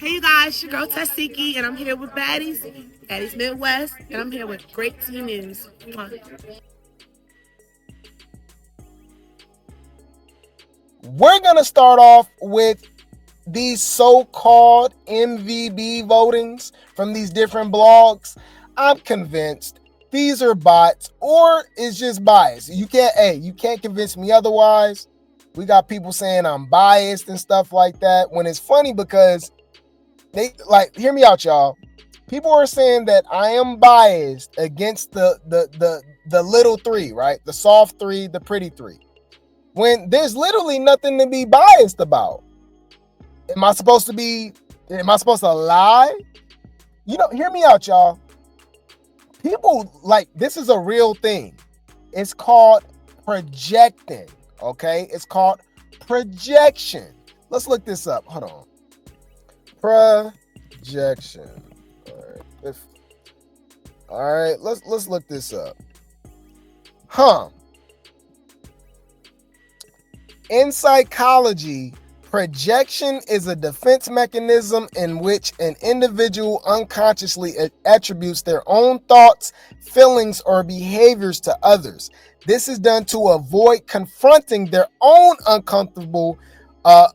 Hey you guys, your girl Tesehki, and I'm here with Baddies Midwest, and I'm here with Grape News. We're going to start off with these so-called MVB votings from these different blogs. I'm convinced these are bots or it's just bias. You can't convince me otherwise. We got people saying I'm biased and stuff like that, when it's funny because they hear me out, y'all. People are saying that I am biased against the little three, right? The soft three, the pretty three. When there's literally nothing to be biased about. Am I supposed to lie? Hear me out, y'all. People, this is a real thing. It's called projecting, okay? It's called projection. Let's look this up. Hold on. Projection. All right, let's look this up. In psychology, projection is a defense mechanism in which an individual unconsciously attributes their own thoughts, feelings, or behaviors to others. This is done to avoid confronting their own uncomfortable,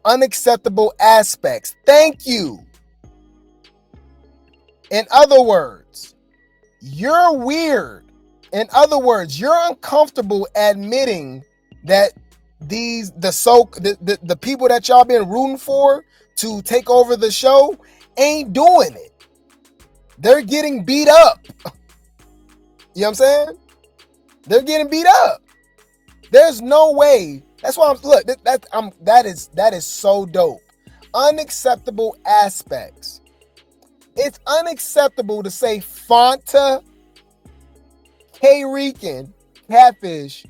unacceptable aspects. Thank you. In other words, you're weird. In other words, you're uncomfortable admitting that the people that y'all been rooting for to take over the show ain't doing it. They're getting beat up. You know what I'm saying? They're getting beat up. There's no way. That's why that is so dope. Unacceptable aspects. It's unacceptable to say Fanta, K-Rican, Catfish,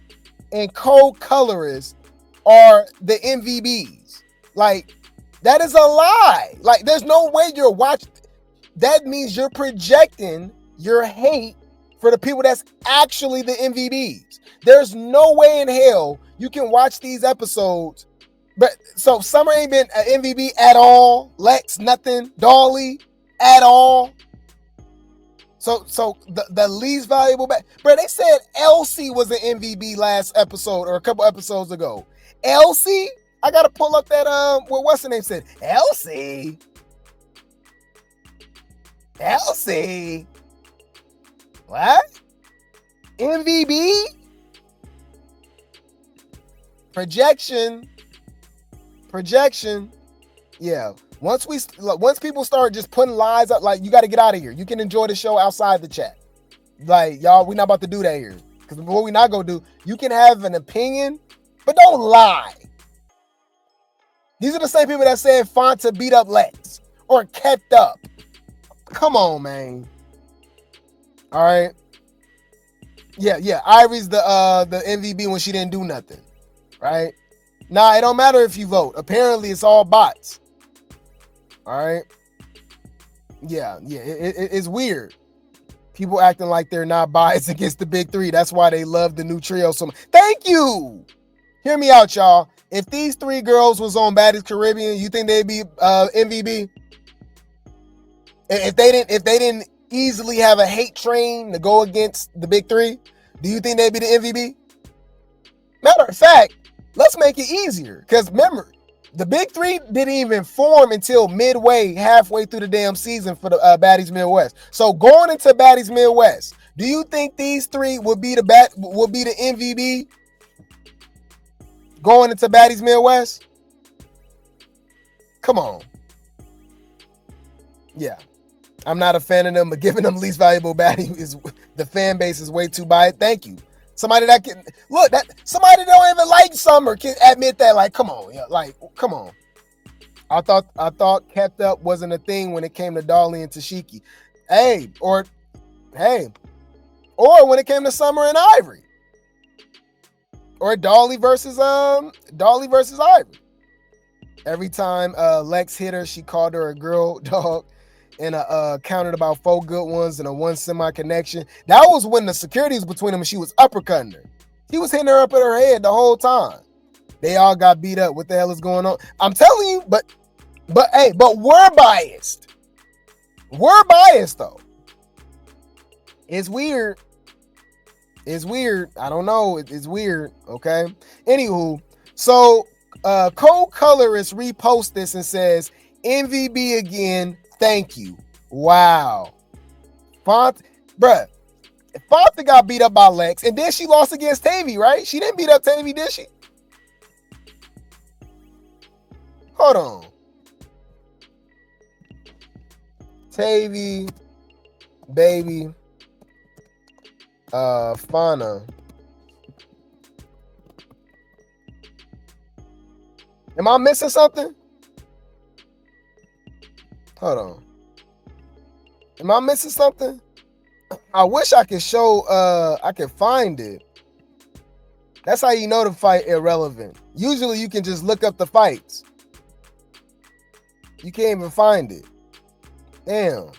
and Cold Colorist are the MVBs. That is a lie. There's no way you're watching. That means you're projecting your hate for the people that's actually the MVBs. There's no way in hell you can watch these episodes. But so Summer ain't been an MVB at all. Lex, nothing. Dolly, at all. So the least valuable bro, they said Elsie was an MVB last episode or a couple episodes ago. Elsie? I gotta pull up that what's her name said? Elsie. What? MVB? Projection. Yeah. Once people start just putting lies up, you got to get out of here. You can enjoy the show outside the chat. Y'all, we're not about to do that here. Because what we not going to do, you can have an opinion, but don't lie. These are the same people that said Fanta beat up Lex or kept up. Come on, man. All right. Yeah. Ivory's the MVP when she didn't do nothing. Right? Nah, it don't matter if you vote. Apparently, it's all bots. All right. Yeah. It's weird. People acting like they're not biased against the big three. That's why they love the new trio so much. Thank you. Hear me out, y'all. If these three girls was on Baddies Caribbean, you think they'd be MVP? If they didn't easily have a hate train to go against the big three, do you think they'd be the MVP? Matter of fact, let's make it easier. Because remember, the big three didn't even form until halfway through the damn season for the Baddies Midwest. So going into Baddies Midwest, do you think these three would be the MVP going into Baddies Midwest? Come on. Yeah. I'm not a fan of them, but giving them least valuable baddie is the fan base is way too biased. Thank you. Somebody that can look that somebody that don't even like Summer can admit that. Come on, come on. I thought kept up wasn't a thing when it came to Dolly and Tesehki. Or when it came to Summer and Ivory. Or Dolly versus Ivory. Every time Lex hit her, she called her a girl dog and counted about 4 good ones and a 1 semi-connection. That was when the security was between them and she was uppercutting her. He was hitting her up in her head the whole time. They all got beat up. What the hell is going on? I'm telling you, but But hey, but we're biased. We're biased though. It's weird. It's weird. I don't know. It's weird. Okay. Anywho, so Cold Colorist reposts this and says, MVB again. Thank you. Wow. Fonta got beat up by Lex, and then she lost against Tavy, right? She didn't beat up Tavy, did she? Hold on. Tavy, baby, Fauna. Am I missing something? Hold on. Am I missing something? I wish I could show, I could find it. That's how you know the fight irrelevant. Usually you can just look up the fights. You can't even find it. Damn.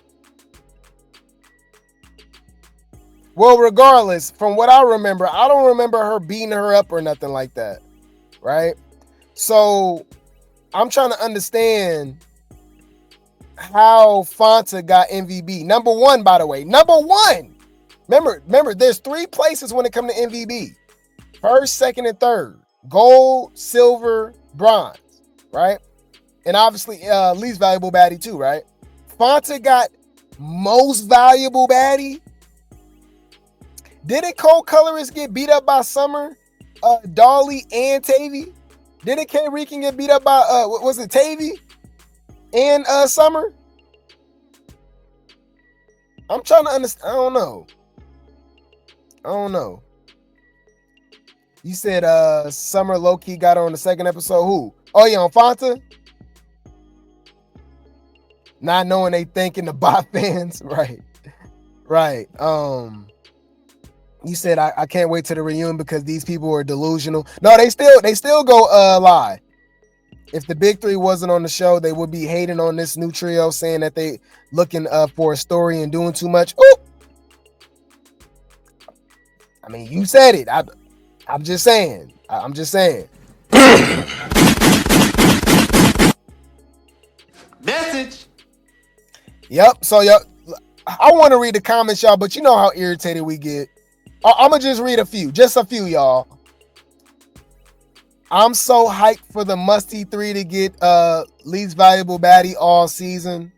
Well, regardless, from what I remember, I don't remember her beating her up or nothing like that. Right? So I'm trying to understand how Fonta got MVB. Number one, by the way. Number one. Remember, there's 3 places when it comes to MVB. First, second, and third. Gold, silver, bronze. Right? And obviously, least valuable baddie too, right? Fonta got most valuable baddie. Didn't Cold Colorist get beat up by Summer, Dolly, and Tavy? Didn't K Rican get beat up by was it Tavy and Summer? I'm trying to understand. I don't know. You said Summer low-key got on the second episode. Who? Oh yeah, on Fonta? Not knowing they thinking the bot fans. Right. You said I can't wait to the reunion because these people are delusional. No, they still go lie. If the big 3 wasn't on the show, they would be hating on this new trio, saying that they looking for a story and doing too much. Ooh. I mean, you said it. I'm just saying. Message. Yep. So y'all, I want to read the comments, y'all, but you know how irritated we get. I'm gonna just read just a few, y'all. I'm so hyped for the Musty 3 to get least valuable baddie all season.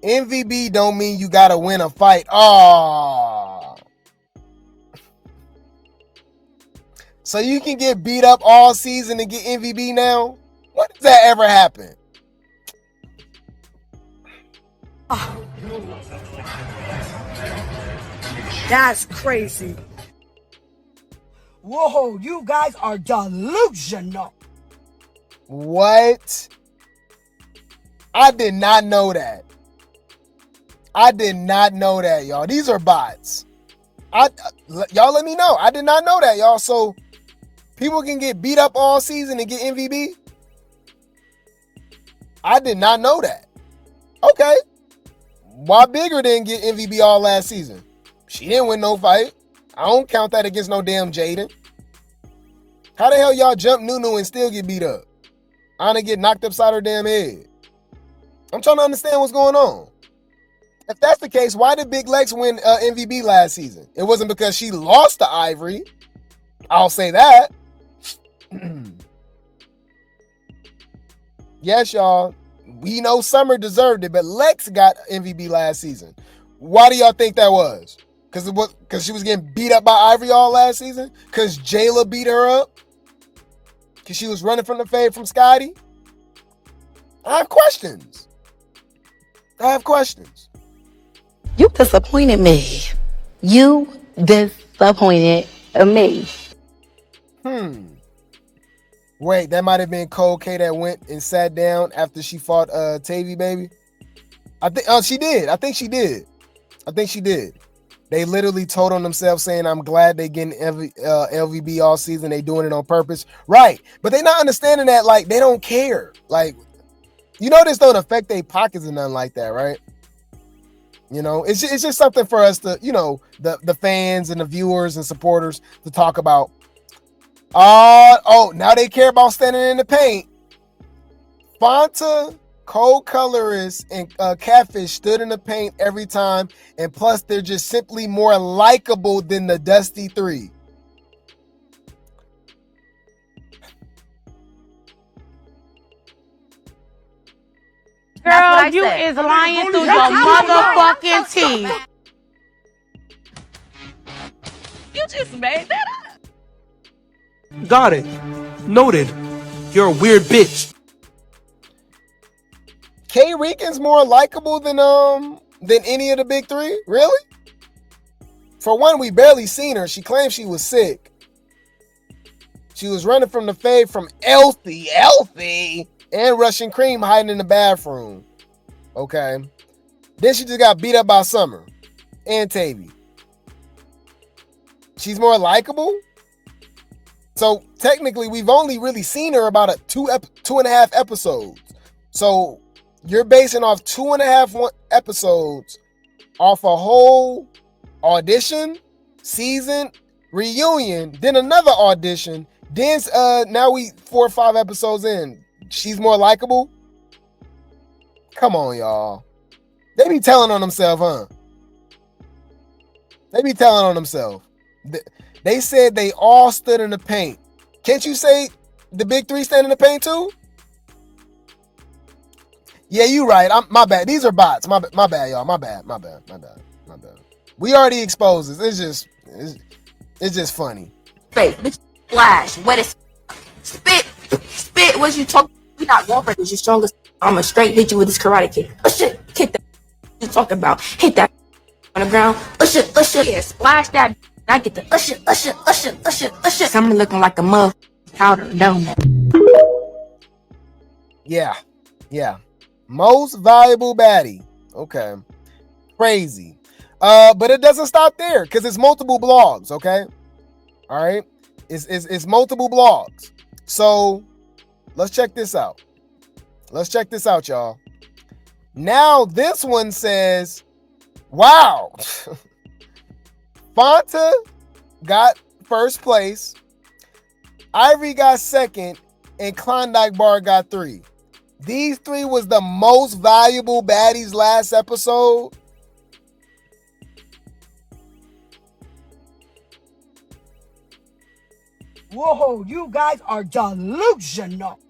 MVB don't mean you gotta win a fight. Oh, so you can get beat up all season and get MVB now? When does that ever happen? That's crazy. Whoa, you guys are delusional. What? I did not know that. Y'all. These are bots. Y'all let me know. I did not know that, y'all. So people can get beat up all season and get MVB? I did not know that. Okay. Why Bigger didn't get MVP all last season? She didn't win no fight. I don't count that against no damn Jaden. How the hell y'all jump Nunu and still get beat up? Ahna get knocked upside her damn head. I'm trying to understand what's going on. If that's the case, why did Big Lex win MVP last season? It wasn't because she lost to Ivory. I'll say that. Yes, y'all. We know Summer deserved it, but Lex got MVP last season. Why do y'all think that was? Because she was getting beat up by Ivory all last season? Because Jayla beat her up? Because she was running from the fade from Scotty? I have questions. You disappointed me. You disappointed me. Wait, that might have been Cole K that went and sat down after she fought Tavy, baby. I think she did. I think she did. They literally told on themselves saying, I'm glad they getting LVB all season. They doing it on purpose. Right. But they not understanding that, like, they don't care. Like, you know, this don't affect their pockets and nothing like that, right? You know, it's just something for us to, you know, the fans and the viewers and supporters to talk about. Now they care about standing in the paint. Fanta, Cold Colorist, and Catfish stood in the paint every time, and plus they're just simply more likable than the Dusty Three. Girl, you is lying through your motherfucking teeth. You just made that up. Got it. Noted. You're a weird bitch. K Rican's more likable than any of the big three? Really? For one, we barely seen her. She claimed she was sick. She was running from the fade from Elfie, and Russian Cream hiding in the bathroom. Okay. Then she just got beat up by Summer and Tavy. She's more likable? So technically, we've only really seen her about 2.5 episodes. So you're basing off 2.5 episodes off a whole audition, season, reunion, then another audition. Then now we 4 or 5 episodes in. She's more likable? Come on, y'all. They be telling on themselves, huh? They be telling on themselves. They said they all stood in the paint. Can't you say the big three stand in the paint too? Yeah, you right. My bad. These are bots. My bad, y'all. My bad. We already exposed this. It's just funny. Straight, bitch, flash, wet as spit. What you talking? We not going for this. You're strongest. I'ma straight hit you with this karate kick. Oh shit, kick that. You talking about? Hit that on the ground. Oh shit, yeah, splash that. I get the shit. Something looking like a mug powder donut. Yeah. Most valuable baddie. Okay. Crazy. But it doesn't stop there because it's multiple blogs, okay? All right. It's multiple blogs. So let's check this out. Y'all. Now this one says, wow. Fanta got first place. Ivory got second. And Klondike Bar got 3. These 3 was the most valuable baddies last episode. Whoa, you guys are delusional.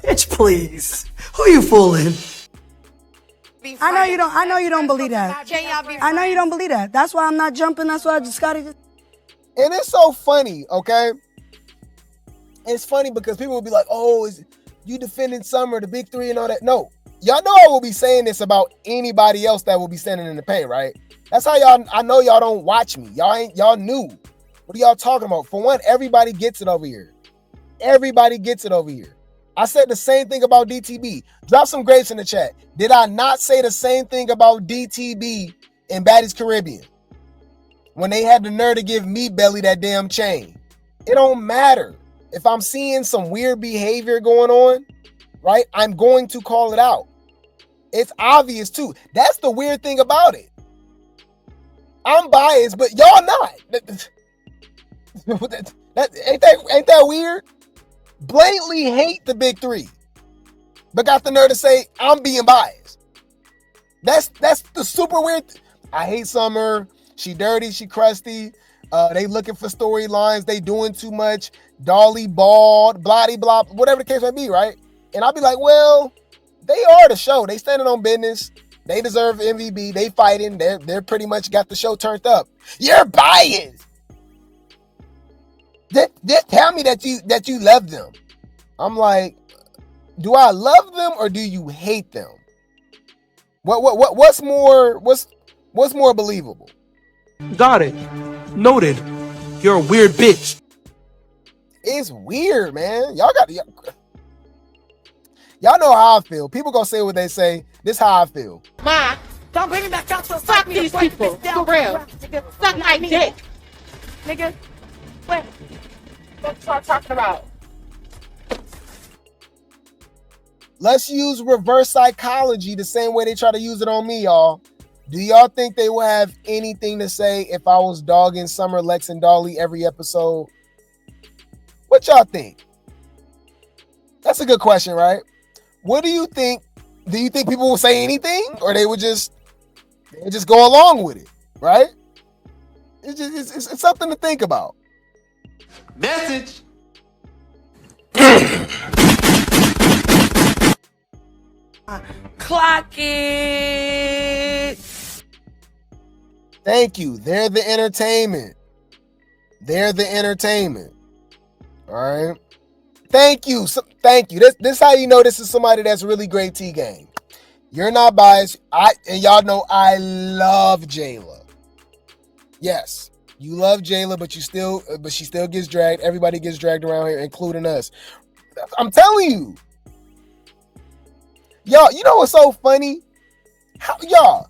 Bitch, please. Who you fooling? I know you don't believe that. I know you don't believe that. That's why I'm not jumping. That's why I just gotta. And it's so funny, okay? It's funny because people will be like, oh, is you defending Summer, the big three and all that? No. Y'all know I will be saying this about anybody else that will be standing in the paint, right? That's how I know y'all don't watch me. Y'all new. What are y'all talking about? For one, everybody gets it over here. I said the same thing about DTB. Drop some grapes in the chat. Did I not say the same thing about DTB in Baddies Caribbean? When they had the nerve to give Meat Belly that damn chain. It don't matter. If I'm seeing some weird behavior going on, right, I'm going to call it out. It's obvious too. That's the weird thing about it. I'm biased, but y'all not. Ain't that weird? Blatantly hate the big three, but got the nerve to say I'm being biased. That's the super weird. I hate Summer. She dirty. She crusty. They looking for storylines. They doing too much. Dolly bald. Blotty blah. Whatever the case may be, right? And I'll be like, well, they are the show. They standing on business. They deserve MVP. They fighting. They're pretty much got the show turned up. You're biased. Just tell me that you love them. I'm like, do I love them or do you hate them? What's more believable? Got it. Noted. You're a weird bitch. It's weird, man. Y'all know how I feel. People gonna say what they say. This how I feel. Ma, don't bring me back out to fuck these people. For real. Suck my dick. Nigga. What y'all talking about? Let's use reverse psychology the same way they try to use it on me, y'all. Do y'all think they will have anything to say if I was dogging Summer, Lex, and Dolly every episode? What y'all think? That's a good question, right? What do you think? Do you think people will say anything, or they would just go along with it, right? It's something to think about. Message. Clock it. Thank you. They're the entertainment. They're the entertainment. All right. Thank you. Thank you. This how you know this is somebody that's really great T-game. You're not biased. And y'all know I love Jayla. Yes, you love Jayla, but she still gets dragged. Everybody gets dragged around here, including us. I'm telling you. Y'all, you know what's so funny? Y'all,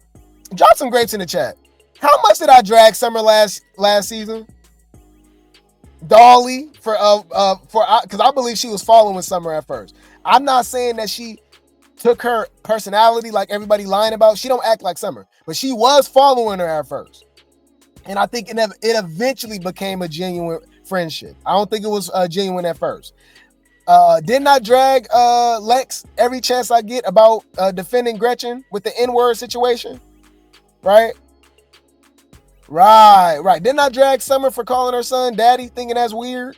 drop some grapes in the chat. How much did I drag Summer last season? Dolly for because I believe she was following Summer at first. I'm not saying that she took her personality like everybody lying about. She don't act like Summer, but she was following her at first. And I think it eventually became a genuine friendship. I don't think it was genuine at first. Didn't I drag Lex every chance I get about defending Gretchen with the N-word situation? Right. Didn't I drag Summer for calling her son daddy, thinking that's weird?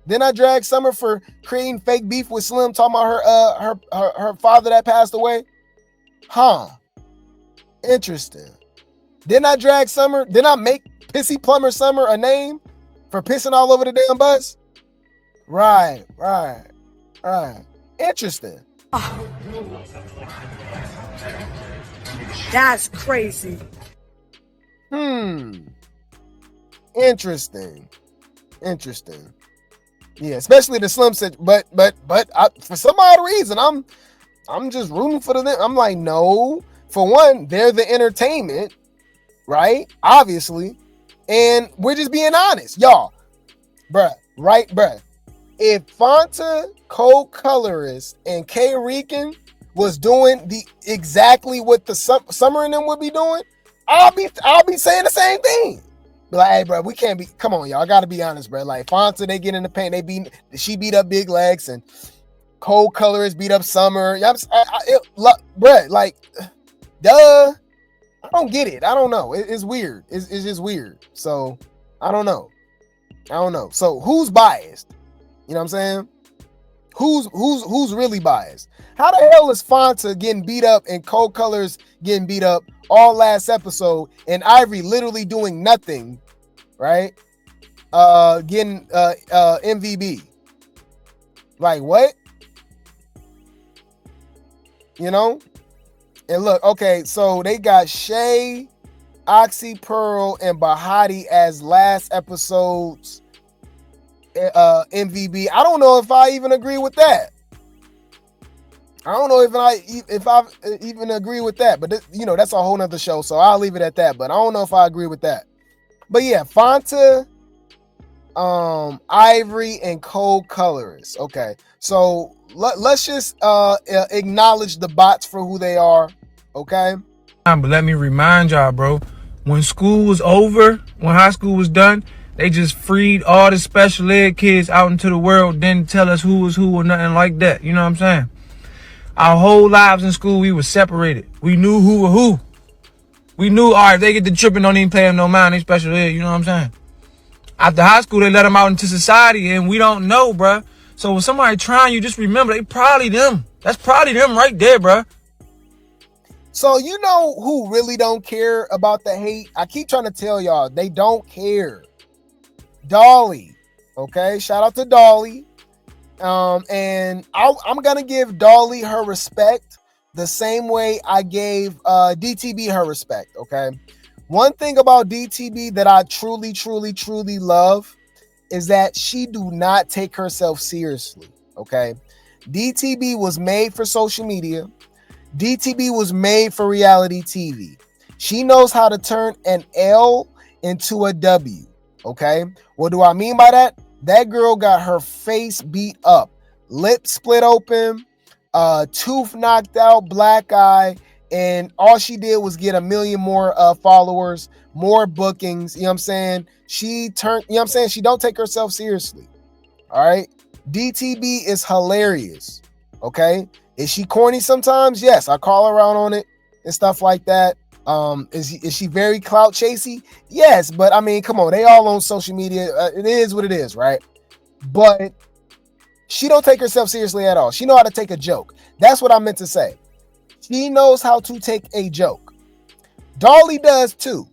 Didn't I drag Summer for creating fake beef with Slim, talking about her father that passed away? Huh. Interesting. Didn't I drag Summer? Didn't I make Pissy Plumber Summer a name for pissing all over the damn bus? Right. Interesting. That's crazy. Interesting. Yeah, especially the Slim set, but for some odd reason, I'm just rooting for them. I'm like, no. For one, they're the entertainment, right? Obviously, and we're just being honest, y'all, bruh. If Fanta, co-colorist, and K. Rican was doing exactly what the Summer and them would be doing, I'll be saying the same thing. Be like, hey, bro, we can't be. Come on, y'all. I gotta be honest, bro. Like Fonta, they get in the paint. She beat up Big Legs, and Cold Colorist beat up Summer. Bro, like, duh. I don't get it. I don't know. It's weird. It's just weird. So I don't know. So who's biased? You know what I'm saying? Who's really biased? How the hell is Fonta getting beat up and Cold Colors getting beat up all last episode, and Ivory literally doing nothing, right? Getting MVB. Like what? You know? And look, okay, so they got Shay, Oxy Pearl, and Bahati as last episode's MVB. I don't know if I even agree with that. I don't know if I even agree with that, but that's a whole nother show, so I'll leave it at that. But I don't know if I agree with that. But yeah, Fonta, Ivory, and Cold Colorist. Okay, so let's just acknowledge the bots for who they are. Okay. But let me remind y'all, bro. When school was over, when high school was done, they just freed all the special ed kids out into the world. Didn't tell us who was who or nothing like that. You know what I'm saying? Our whole lives in school, we were separated. We knew who were who. We knew, all right, if they get the tripping, don't even pay them no mind. They special ed, you know what I'm saying? After high school, they let them out into society, and we don't know, bruh. So when somebody trying you, just remember, they probably them. That's probably them right there, bruh. So you know who really don't care about the hate? I keep trying to tell y'all, they don't care. Dolly, okay? Shout out to Dolly. And I'm gonna give Dolly her respect the same way I gave DTB her respect. Okay, one thing about DTB that I truly love is that she do not take herself seriously. Okay, DTB was made for social media. DTB was made for reality TV. She knows how to turn an L into a W. Okay, what do I mean by that? That girl got her face beat up, lip split open, tooth knocked out, black eye, and all she did was get 1 million more followers, more bookings. You know what I'm saying? She don't take herself seriously. All right. DTB is hilarious. Okay. Is she corny sometimes? Yes, I call her out on it and stuff like that. Is she very clout chasey? Yes, but I mean, come on, they all on social media. It is what it is, right? But she don't take herself seriously at all. She know how to take a joke. That's what I meant to say. She knows how to take a joke. Dolly does too.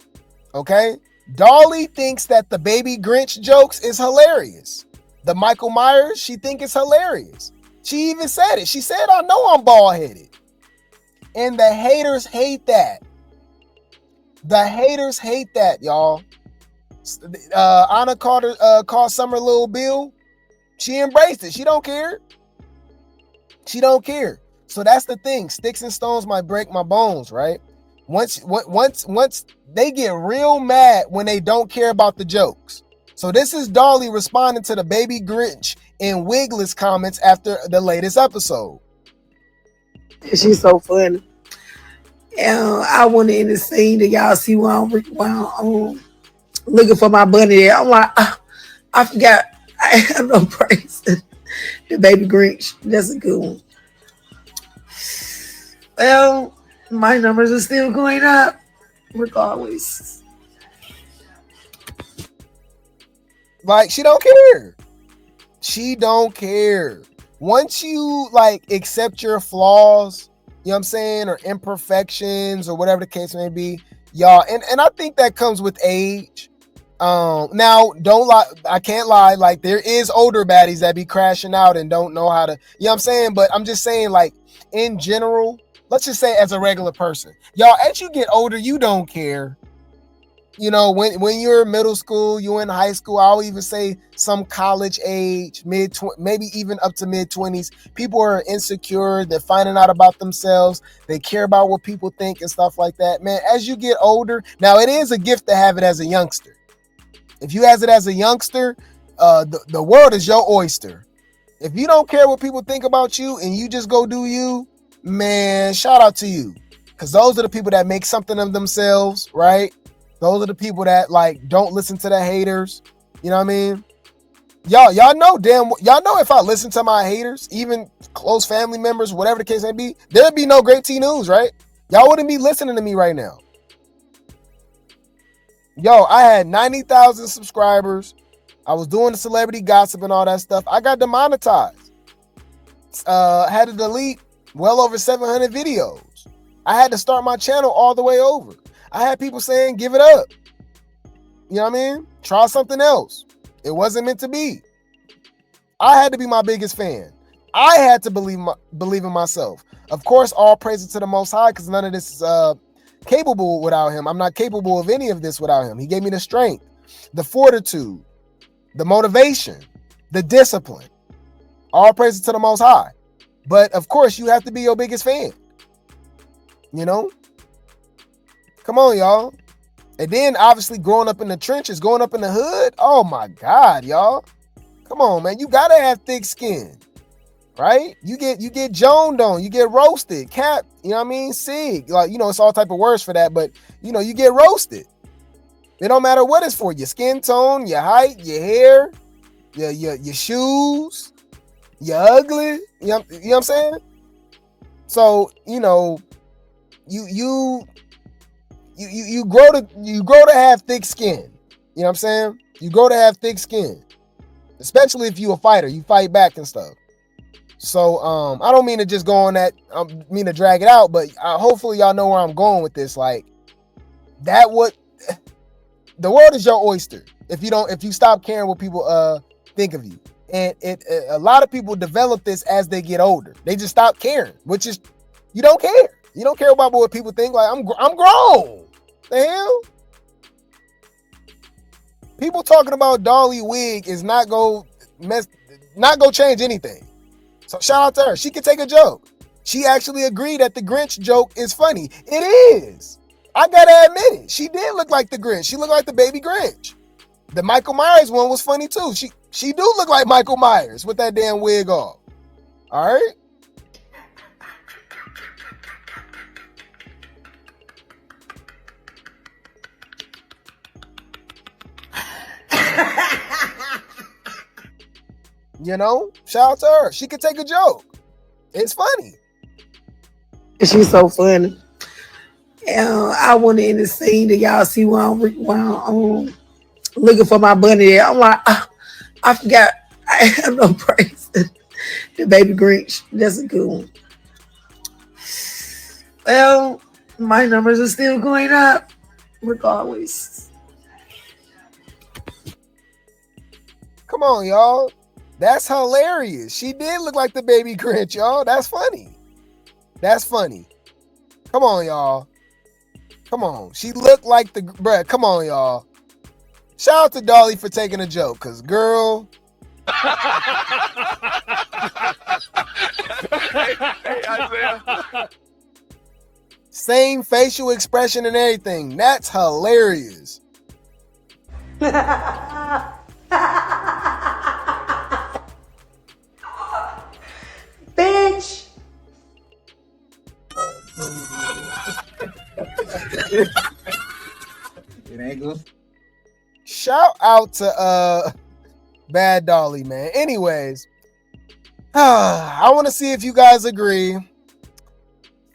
Okay? Dolly thinks that the baby Grinch jokes is hilarious. The Michael Myers, she think it's hilarious. She even said it. She said, I know I'm bald-headed. And the haters hate that. The haters hate that, y'all. Ahna called Summer Little Bill. She embraced it. She don't care. She don't care. So that's the thing. Sticks and stones might break my bones, right? Once they get real mad when they don't care about the jokes. So this is Dolly responding to the baby Grinch in Wigless comments after the latest episode. She's so funny. I went in the scene that y'all see while I'm looking for my bunny there. I'm like, I forgot I have no praise. The baby Grinch. That's a good one. Well, my numbers are still going up, regardless. Like, she don't care. She don't care. Once you like accept your flaws, you know what I'm saying, or imperfections or whatever the case may be, y'all, and I think that comes with age. Now don't lie, I can't lie, like there is older baddies that be crashing out and don't know how to, you know what I'm saying, but I'm just saying, like, in general, let's just say as a regular person, y'all, as you get older, you don't care. You know, when you're in middle school, you're in high school, I'll even say some college age, maybe even up to mid-20s, people are insecure, they're finding out about themselves, they care about what people think and stuff like that. Man, as you get older, now it is a gift to have it as a youngster. If you have it as a youngster, the world is your oyster. If you don't care what people think about you and you just go do you, man, shout out to you. Because those are the people that make something of themselves, right? Those are the people that like don't listen to the haters. You know what I mean? Y'all know y'all know if I listen to my haters, even close family members, whatever the case may be, there'd be no Grape T News, right? Y'all wouldn't be listening to me right now. Yo, I had 90,000 subscribers. I was doing the celebrity gossip and all that stuff. I got demonetized. Had to delete well over 700 videos. I had to start my channel all the way over. I had people saying, give it up. You know what I mean? Try something else. It wasn't meant to be. I had to be my biggest fan. I had to believe in myself. Of course, all praises to the Most High, because none of this is capable without him. I'm not capable of any of this without him. He gave me the strength, the fortitude, the motivation, the discipline. All praises to the Most High. But of course, you have to be your biggest fan. You know? Come on, y'all. And then obviously growing up in the trenches, growing up in the hood. Oh my God, y'all. Come on, man. You gotta have thick skin. Right? You get joned on, you get roasted, cap, you know what I mean? Sig. Like, you know, it's all type of words for that, but you know, you get roasted. It don't matter what it's for, your skin tone, your height, your hair, your shoes, you're ugly. You know what I'm saying? So, you know, you grow to have thick skin. You know what I'm saying? You grow to have thick skin. Especially if you a fighter, you fight back and stuff. So I don't mean to just go on that, I mean to drag it out, but hopefully y'all know where I'm going with this. Like, the world is your oyster if you stop caring what people think of you. And a lot of people develop this as they get older. They just stop caring, which is, you don't care. You don't care about what people think. Like, I'm grown. The hell? People talking about Dolly wig is not go change anything. So shout out to her. She can take a joke. She actually agreed that the Grinch joke is funny. It is. I gotta admit it. She did look like the Grinch. She looked like the baby Grinch. The Michael Myers one was funny too. She do look like Michael Myers with that damn wig off. All right. You know, shout out to her. She could take a joke. It's funny. She's so funny. I went in the scene that y'all see while I'm looking for my bunny there. I'm like, I forgot I have no praise. The baby Grinch. That's a good one. Well, my numbers are still going up, regardless. Come on, y'all. That's hilarious. She did look like the baby Grinch, y'all. That's funny. That's funny. Come on, y'all. Come on. She looked like the bruh. Come on, y'all. Shout out to Dolly for taking a joke, cause girl. Hey, Isaiah. Same facial expression and everything. That's hilarious. Bitch. It ain't good. Shout out to Bad Dolly, man. Anyways, I want to see if you guys agree.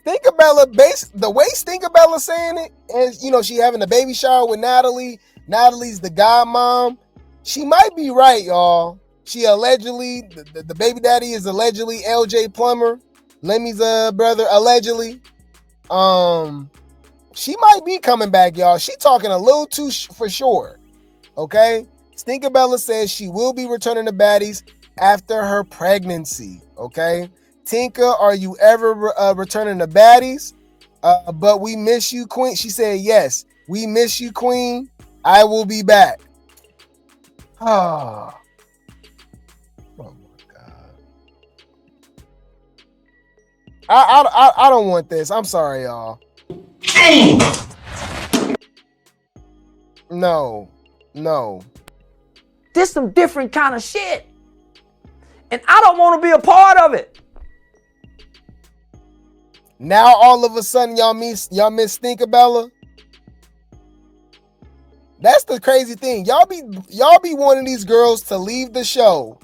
Stinkabella, the way Stinkabella saying it, and you know, she having a baby shower with Natalie. Natalie's the godmom. She might be right, y'all. She allegedly, the baby daddy is allegedly LJ Plummer, Lemmy's brother, allegedly. She might be coming back, y'all. She talking a little too for sure. Okay? Stinkabella says she will be returning to Baddies after her pregnancy. Okay? Tinka, are you ever returning to Baddies? But we miss you, Queen. She said, yes, we miss you, Queen. I will be back. Oh my God. I don't want this. I'm sorry, y'all. No. This some different kind of shit. And I don't want to be a part of it. Now all of a sudden y'all miss Stinkabella. That's the crazy thing. Y'all be wanting these girls to leave the show.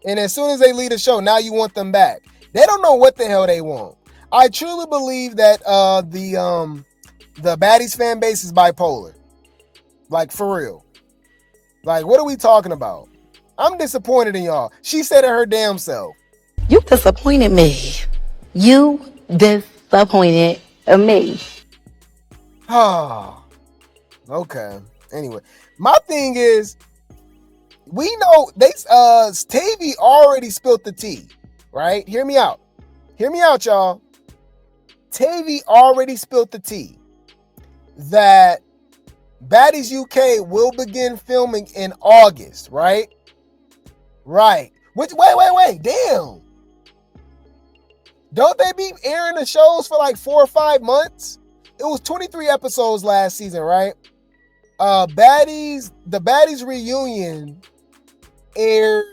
And as soon as they leave the show, now you want them back. They don't know what the hell they want. I truly believe that the Baddies fan base is bipolar. Like, for real. Like, what are we talking about? I'm disappointed in y'all. She said it her damn self. You disappointed me. You disappointed me. Oh, okay. Anyway, my thing is, we know Tavy already spilled the tea, right? Hear me out, y'all. Tavy already spilled the tea that Baddies UK will begin filming in August, right? Right. Which, wait, damn. Don't they be airing the shows for like 4 or 5 months? It was 23 episodes last season, right? The Baddies reunion aired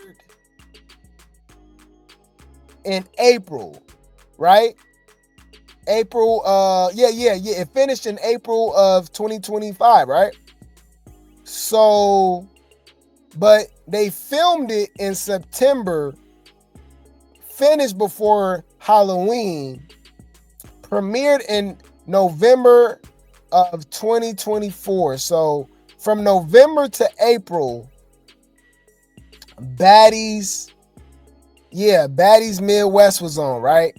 in April, right? April, it finished in April of 2025, right? So, but they filmed it in September, finished before Halloween, premiered in November of 2024. So from November to April, Baddies Midwest was on, right?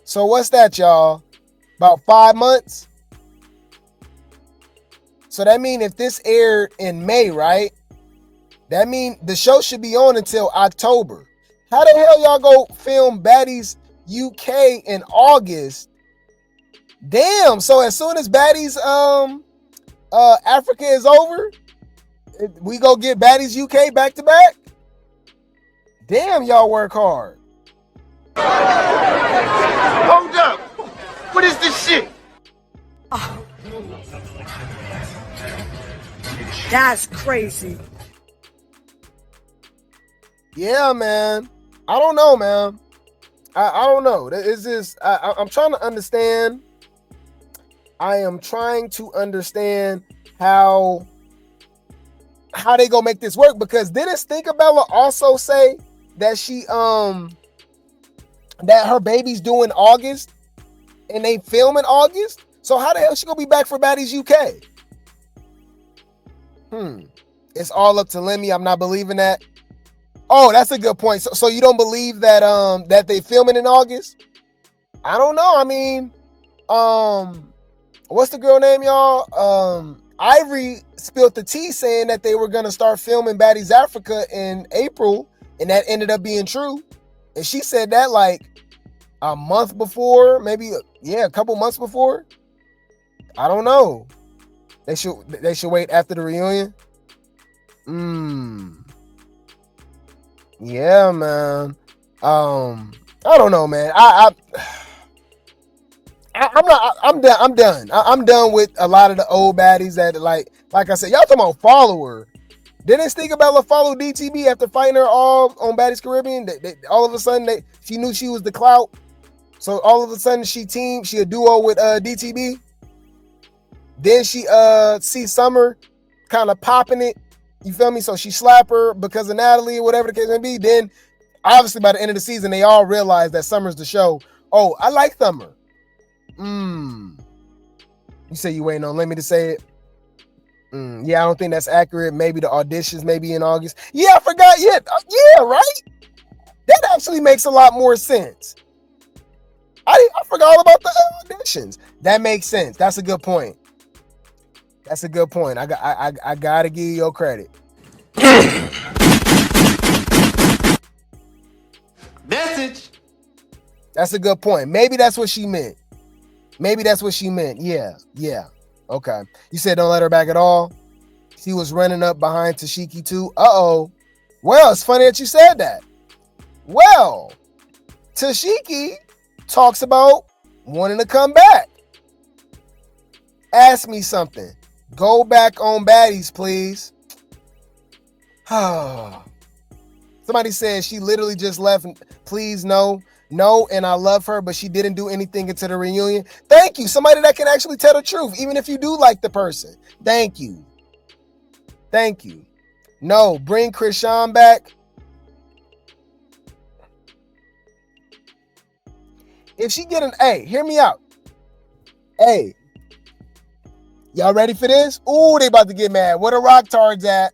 So what's that, y'all? About 5 months? So that means if this aired in May, right? That means the show should be on until October. How the hell y'all go film Baddies UK in August? Damn, so as soon as Baddies Africa is over, we go get Baddies UK back to back? Damn, y'all work hard. Hold up! What is this shit? Oh. That's crazy. Yeah, man. I don't know, man. I don't know. It's just I'm trying to understand. I am trying to understand how they gonna make this work, because didn't Stinkabella also say that she that her baby's due in August and they film in August. So how the hell she gonna be back for Baddies UK? It's all up to Lemmy. I'm not believing that. Oh, that's a good point. So you don't believe that that they filming in August? I don't know. I mean, what's the girl name, y'all? Ivory spilled the tea saying that they were gonna start filming Baddies Africa in April, and that ended up being true. And she said that like a month before, maybe a couple months before. I don't know. They should wait after the reunion. Yeah, man. I don't know, man. I'm done. I'm done with a lot of the old baddies that like I said, y'all talking about follower. Didn't Stinka Bella follow DTB after fighting her all on Baddies Caribbean? All of a sudden she knew she was the clout. So all of a sudden she a duo with DTB. Then she see Summer kind of popping it. You feel me? So she slap her because of Natalie or whatever the case may be. Then obviously by the end of the season, they all realize that Summer's the show. Oh, I like Summer. You say you waiting on Lemmy to say it? Yeah, I don't think that's accurate. Maybe the auditions maybe in August. Yeah, I forgot. Yeah, right? That actually makes a lot more sense. I forgot all about the auditions. That makes sense. That's a good point. I gotta give you your credit. Message. That's a good point. Maybe that's what she meant. Yeah. Okay. You said don't let her back at all. She was running up behind Tesehki too. Uh-oh. Well, it's funny that you said that. Well, Tesehki talks about wanting to come back. Ask me something. Go back on Baddies, please. Somebody said she literally just left. Please, no, and I love her, but she didn't do anything until the reunion. Thank you. Somebody that can actually tell the truth, even if you do like the person. Thank you. No, bring Chrisean back. If she get hear me out. Hey, y'all ready for this? Ooh, they about to get mad. Where the rock tards at?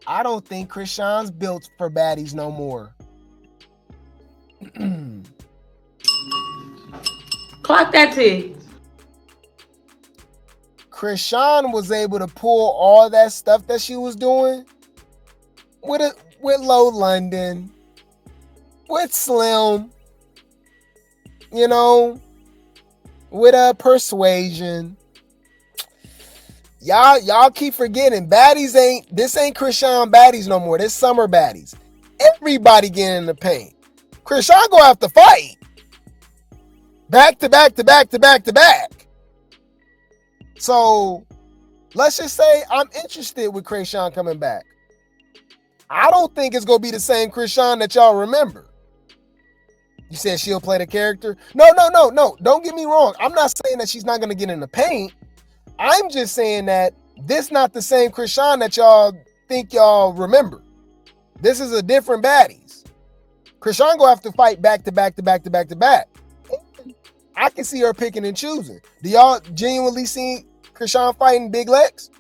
I don't think Chrisean's built for Baddies no more. Clock that T. Chrisean was able to pull all that stuff that she was doing with Low London, with Slim, with Persuasion. Y'all keep forgetting Baddies ain't Chrisean Baddies no more. This Summer Baddies. Everybody getting in the paint. Chrisean gonna have to fight. Back to back. So let's just say I'm interested with Chrisean coming back. I don't think it's gonna be the same Chrisean that y'all remember. You said she'll play the character? No. Don't get me wrong. I'm not saying that she's not gonna get in the paint. I'm just saying that this not the same Chrisean that y'all think y'all remember. This is a different Baddies. Chrisean gonna have to fight back to back. I can see her picking and choosing. Do y'all genuinely see Chrisean fighting Big Lex?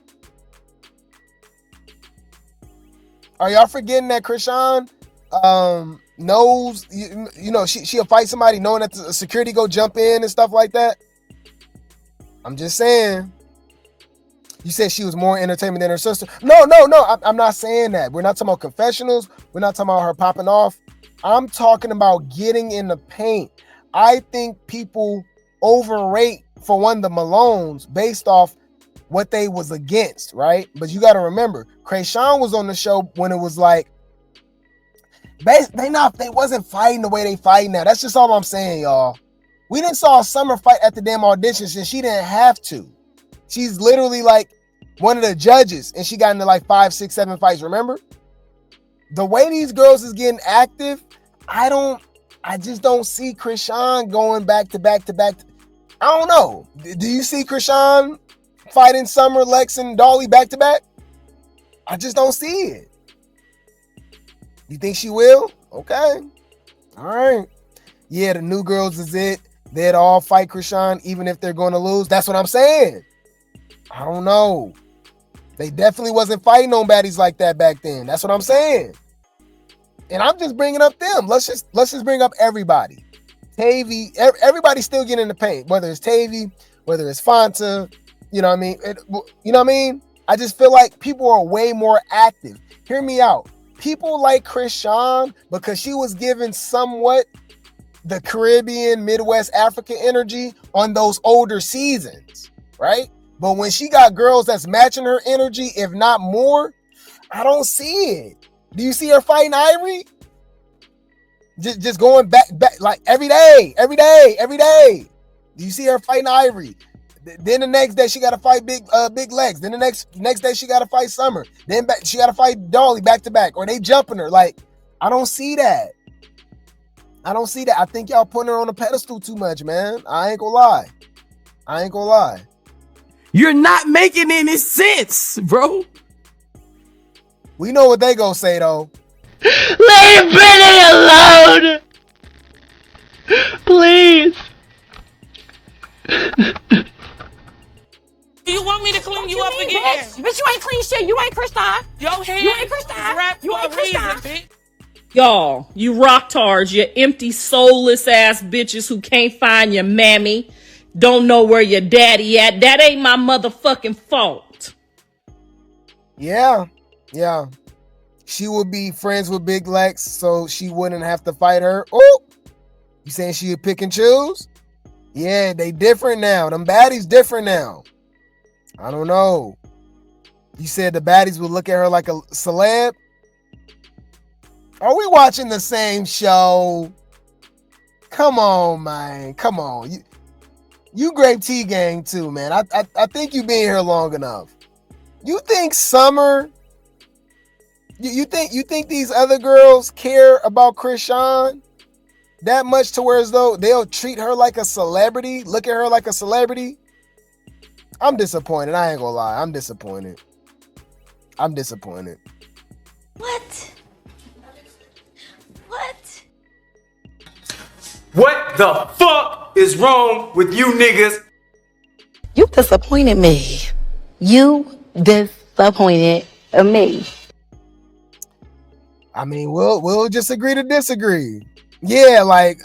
Are y'all forgetting that Chrisean knows, she'll fight somebody knowing that the security go jump in and stuff like that? I'm just saying. You said she was more entertainment than her sister. No. I'm not saying that. We're not talking about confessionals. We're not talking about her popping off. I'm talking about getting in the paint. I think people overrate, for one, the Malones based off what they was against, right? But you got to remember, Chrisean was on the show when it was like, they wasn't fighting the way they fighting now. That's just all I'm saying, y'all. We didn't saw a Summer fight at the damn auditions and she didn't have to. She's literally like one of the judges and she got into like 5, 6, 7 fights, remember? The way these girls is getting active, I just don't see Chrisean going back to back. I don't know. Do you see Chrisean fighting Summer, Lex, and Dolly back to back? I just don't see it. You think she will? Okay. All right. Yeah, the new girls is it. They'd all fight Chrisean, even if they're going to lose. That's what I'm saying. I don't know. They definitely wasn't fighting on baddies like that back then. That's what I'm saying. And I'm just bringing up them. Let's just bring up everybody. Tavy, everybody's still getting in the paint, whether it's Tavy, whether it's Fanta, you know what I mean? You know what I mean? I just feel like people are way more active. Hear me out. People like Chrisean because she was given somewhat the Caribbean, Midwest, African energy on those older seasons, right? But when she got girls that's matching her energy, if not more, I don't see it. Do you see her fighting Ivory? Just going back like every day. Do you see her fighting Ivory? Then the next day she got to fight Big Legs. Then the next day she got to fight Summer. Then she got to fight Dolly back to back, or they jumping her. Like, I don't see that. I think y'all putting her on a pedestal too much, man. I ain't gonna lie. You're not making any sense, bro. We know what they gonna say though. Leave Brittany alone! Please! Do you want me to clean you up again? Bitch, you ain't clean shit. You ain't Chrisean. Your hair You ain't Chrisean. wrapped You for ain't a reason, Chrisean. bitch. Y'all, you rocktards, you empty, soulless ass bitches who can't find your mammy, don't know where your daddy at. That ain't my motherfucking fault. Yeah. She would be friends with Big Lex, so she wouldn't have to fight her. Oh, you saying she would pick and choose? Yeah, they different now. Them baddies different now. I don't know. You said the baddies would look at her like a celeb? Are we watching the same show? Come on, man. Come on. You Grape Tea Gang too, man. I think you've been here long enough. You think Summer... You think these other girls care about Chrisean that much to where as though they'll treat her like a celebrity, look at her like a celebrity? I'm disappointed. I ain't gonna lie. I'm disappointed. What? What the fuck is wrong with you niggas? You disappointed me. You disappointed me. I mean, we'll just agree to disagree. Yeah, like,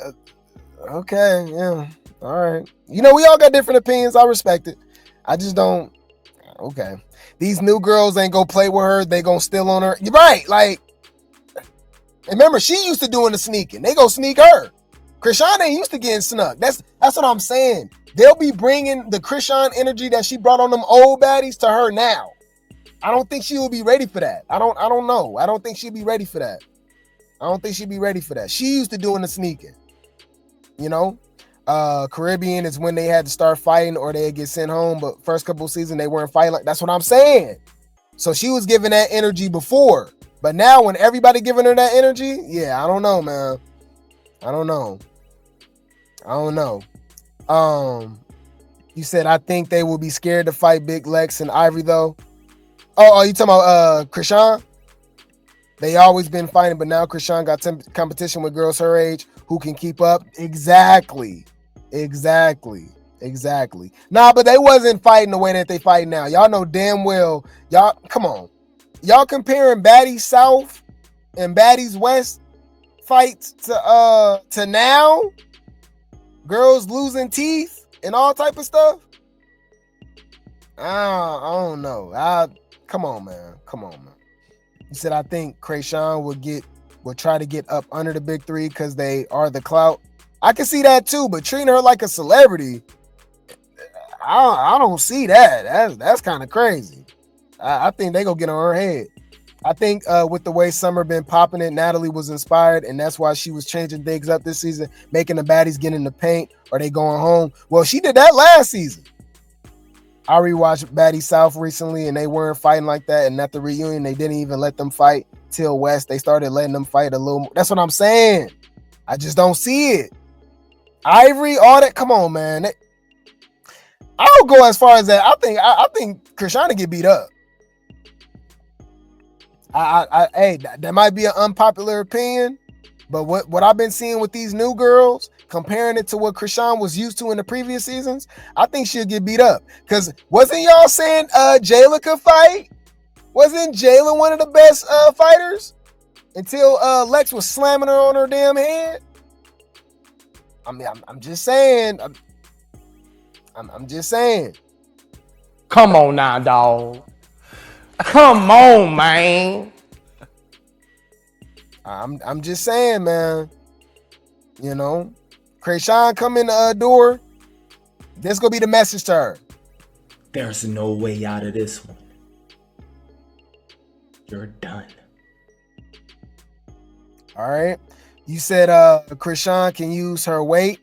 okay, yeah, all right. You know, we all got different opinions. I respect it. I just don't. Okay, these new girls ain't gonna play with her. They gonna steal on her. You're right. Like, remember, she used to doing the sneaking. They gonna sneak her. Chrisean ain't used to getting snuck. That's what I'm saying. They'll be bringing the Chrisean energy that she brought on them old baddies to her now. I don't think she will be ready for that. I don't know. I don't think she'll be ready for that. She used to doing the sneaking. You know? Caribbean is when they had to start fighting or they'd get sent home, but first couple of seasons they weren't fighting. Like, that's what I'm saying. So she was giving that energy before. But now when everybody giving her that energy, yeah, I don't know, man. I don't know. You said I think they will be scared to fight Big Lex and Ivory though. Oh, you talking about Chrisean? They always been fighting, but now Chrisean got competition with girls her age who can keep up. Exactly. Nah, but they wasn't fighting the way that they fight now. Y'all know damn well. Y'all, come on. Y'all comparing Baddies South and Baddies West fights to now? Girls losing teeth and all type of stuff? I don't know. Come on, man. You said I think Chrisean will try to get up under the big three because they are the clout. I can see that too, but treating her like a celebrity, I don't see that. That's kind of crazy. I think they gonna get on her head. I think with the way Summer been popping it, Natalie was inspired, and that's why she was changing things up this season, making the baddies get in the paint or they going home. Well, she did that last season. I rewatched Baddies South recently, and they weren't fighting like that. And at the reunion, they didn't even let them fight till West. They started letting them fight a little more. That's what I'm saying. I just don't see it. Ivory, all that. Come on, man. I'll go as far as that. I think Chrisean get beat up. Hey, that might be an unpopular opinion, But what I've been seeing with these new girls, comparing it to what Chrisean was used to in the previous seasons, I think she'll get beat up. Because wasn't y'all saying Jayla could fight? Wasn't Jayla one of the best fighters? Until Lex was slamming her on her damn head. I mean, I'm just saying. I'm just saying. Come on now, dog. Come on, man. I'm just saying, man. You know, Chrisean come in the door. This gonna be the message to her. There's no way out of this one. You're done. All right. You said Chrisean can use her weight.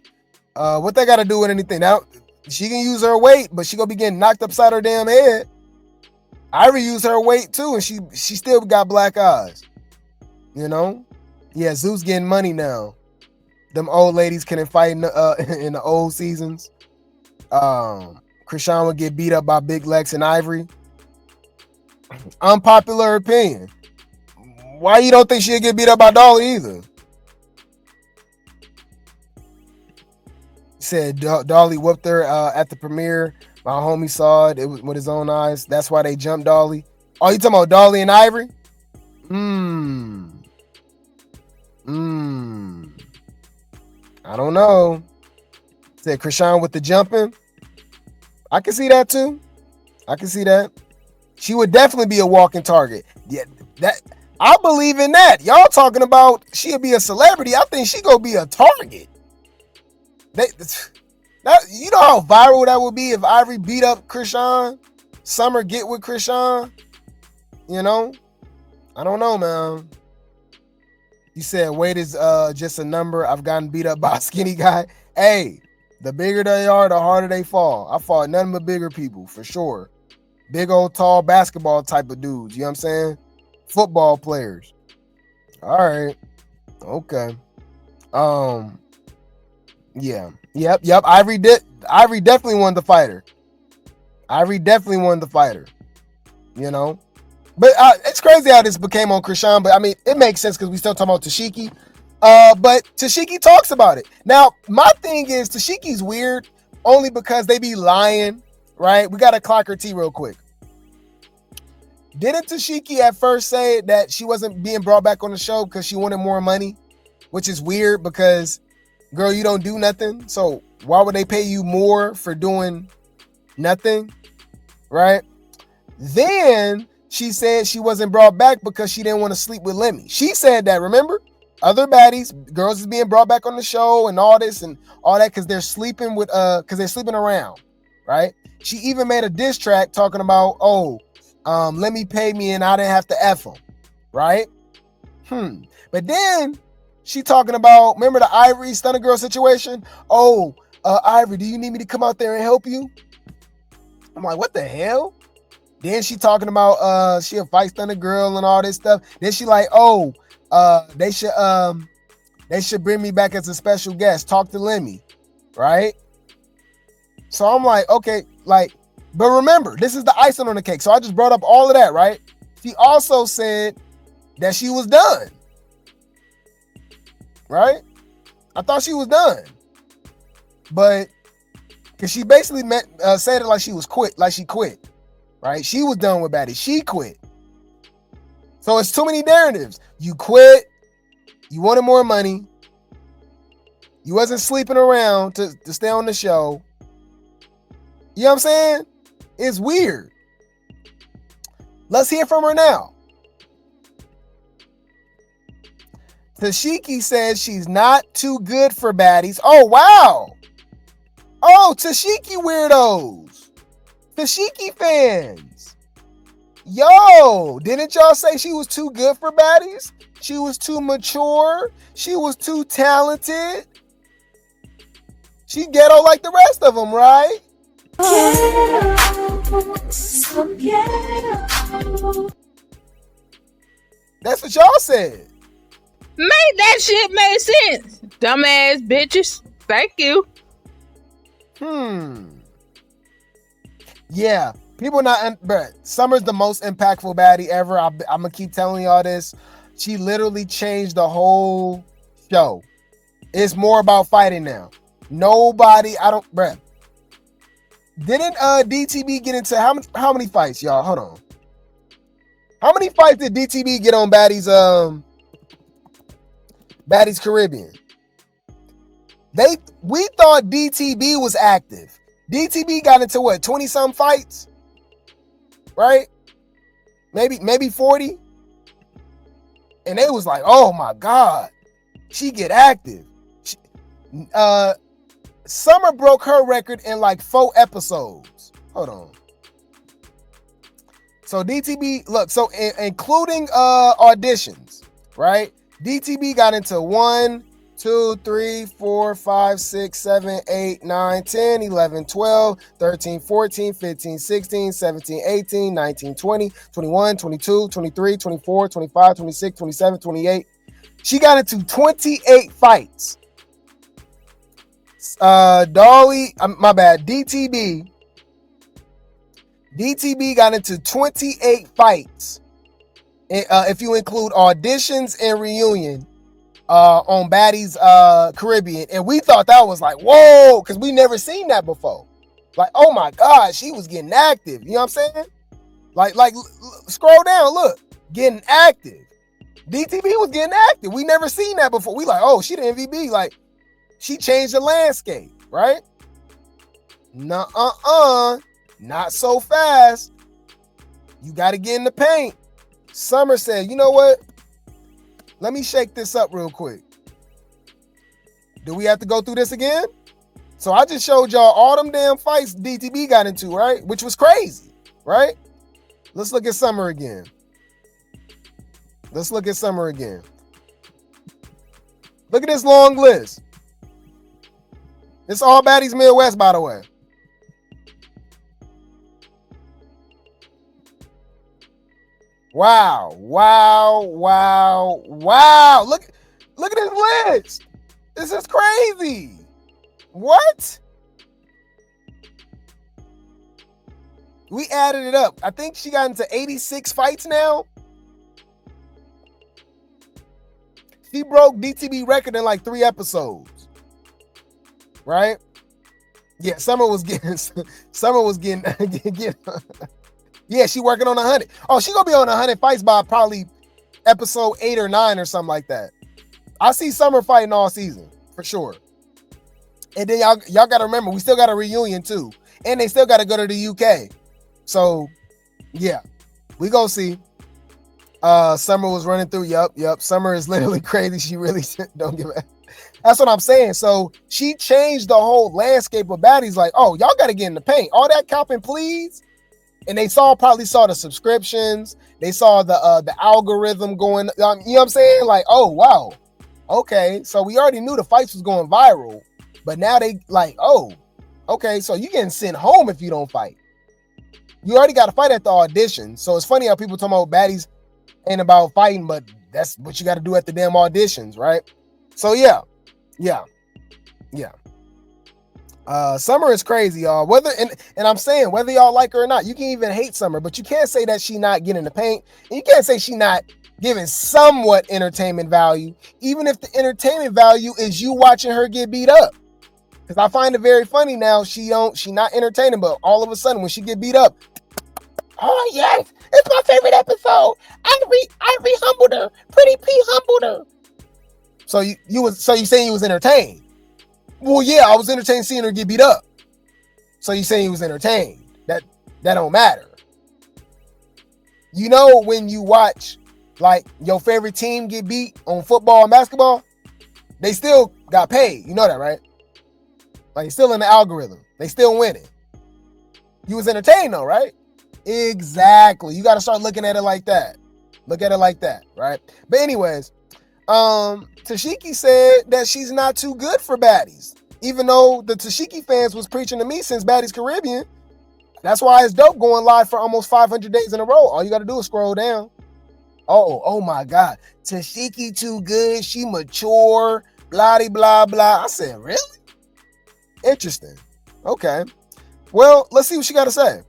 What they got to do with anything? Now, she can use her weight, but she gonna be getting knocked upside her damn head. Ivory used her weight too, and she still got black eyes. You know? Yeah, Zeus getting money now. Them old ladies couldn't fight in the old seasons. Chrisean would get beat up by Big Lex and Ivory. Unpopular opinion. Why you don't think she'll get beat up by Dolly either? Said Dolly whooped her at the premiere. My homie saw it with his own eyes. That's why they jumped Dolly. Oh, you talking about Dolly and Ivory? I don't know. Said Chrisean with the jumping. I can see that too. I can see that. She would definitely be a walking target. Yeah, that I believe in that. Y'all talking about she'll be a celebrity. I think she gonna be a target. You know how viral that would be if Ivory beat up Chrisean? Summer get with Chrisean? You know? I don't know, man. You said weight is just a number. I've gotten beat up by a skinny guy. Hey, the bigger they are, the harder they fall. I fought nothing but bigger people, for sure. Big old tall basketball type of dudes. You know what I'm saying? Football players. All right. Okay. Yeah. Yep. Ivory definitely won the fighter. You know? But it's crazy how this became on Chrisean, but I mean, it makes sense because we still talking about Tesehki. But Tesehki talks about it. Now, my thing is Tesehki's weird only because they be lying, right? We got to clock her T real quick. Didn't Tesehki at first say that she wasn't being brought back on the show because she wanted more money? Which is weird because, girl, you don't do nothing. So why would they pay you more for doing nothing? Right? Then she said she wasn't brought back because she didn't want to sleep with Lemmy. She said that, remember? Other baddies, girls is being brought back on the show and all this and all that because they're sleeping with because they're sleeping around, right? She even made a diss track talking about, let me pay me and I didn't have to F him, right? But then she talking about, remember the Ivory Stunna girl situation? Ivory, do you need me to come out there and help you? I'm like, what the hell? Then she talking about she'll fight Stunna girl and all this stuff. Then she like, they should bring me back as a special guest. Talk to Lemmy, right? So I'm like, okay, like, but remember, this is the icing on the cake. So I just brought up all of that, right? She also said that she was done, right? I thought she was done, but because she basically said it like she was quit, like she quit, right? She was done with Baddies. She quit. So it's too many narratives. You quit. You wanted more money. You wasn't sleeping around to stay on the show. You know what I'm saying? It's weird. Let's hear from her now. Tesehki says she's not too good for Baddies. Oh, wow. Oh, Tesehki weirdos. Tesehki fans. Yo, didn't y'all say she was too good for Baddies? She was too mature. She was too talented. She ghetto like the rest of them, right? That's what y'all said. Make that shit make sense. Dumbass bitches. Thank you. Yeah. People not, bruh, Summer's the most impactful baddie ever. I'm gonna keep telling y'all this. She literally changed the whole show. It's more about fighting now. Nobody, bruh. Didn't DTB get into how many fights, y'all? Hold on. How many fights did DTB get on Baddies Caribbean? We thought DTB was active. DTB got into what, 20-some fights? Right? Maybe 40. And they was like, oh my God, she get active. Summer broke her record in like 4 episodes. Hold on. So DTB, look, so including auditions, right? DTB got into 1, 2, 3, 4, 5, 6, 7, 8, 9, 10, 11, 12, 13, 14, 15, 16, 17, 18, 19, 20, 21, 22, 23, 24, 25, 26, 27, 28. She got into 28 fights. DTB got into 28 fights. If you include auditions and reunion on Baddies Caribbean. And we thought that was like, whoa, because we never seen that before. Like, oh my God, she was getting active. You know what I'm saying? Like scroll down, look, getting active. DTB was getting active. We never seen that before. We like, oh, she the MVP. Like, she changed the landscape, right? Nuh-uh-uh. Not so fast. You got to get in the paint. Summer said, you know what? Let me shake this up real quick. Do we have to go through this again? So I just showed y'all all them damn fights DTB got into, right? Which was crazy, right? Let's look at Summer again. Let's look at Summer again. Look at this long list. It's all Baddies Midwest, by the way. Wow. Look at this list. This is crazy. What? We added it up. I think she got into 86 fights now. She broke DTB record in like 3 episodes. Right? Yeah, Summer was getting yeah, she working on 100. Oh, she gonna be on 100 fights by probably episode 8 or 9 or something like that. I see Summer fighting all season for sure. And then y'all gotta remember, we still got a reunion too, and they still gotta go to the UK. So yeah, we gonna see. Summer was running through. Yup. Summer is literally crazy. She really don't give a. That's what I'm saying. So she changed the whole landscape of Baddies. Like, oh, y'all gotta get in the paint. All that copping, please. And they probably saw the subscriptions. They saw the algorithm going. You know what I'm saying? Like, oh wow, okay. So we already knew the fights was going viral, but now they like, oh, okay. So you getting sent home if you don't fight. You already got to fight at the audition. So it's funny how people talking about Baddies ain't about fighting, but that's what you got to do at the damn auditions, right? So yeah. Summer is crazy, y'all. And I'm saying whether y'all like her or not, you can even hate Summer, but you can't say that she not getting the paint, and you can't say she not giving somewhat entertainment value, even if the entertainment value is you watching her get beat up. Because I find it very funny now. She not entertaining, but all of a sudden when she get beat up, oh yes, it's my favorite episode. I humbled her. Pretty P humbled her. So you saying you was entertained? Well, yeah, I was entertained seeing her get beat up. So you saying you was entertained? That don't matter. You know, when you watch like your favorite team get beat on football and basketball, they still got paid. You know that, right? Like, still in the algorithm. They still winning. You was entertained though, right? Exactly. You got to start looking at it like that. Look at it like that, right? But anyways, Tesehki said that she's not too good for Baddies. Even though the Tesehki fans was preaching to me since Baddies Caribbean. That's why it's dope going live for almost 500 days in a row. All you got to do is scroll down. Oh my God. Tesehki too good. She mature. Blah, blah, blah. I said, really? Interesting. Okay. Well, let's see what she got to say.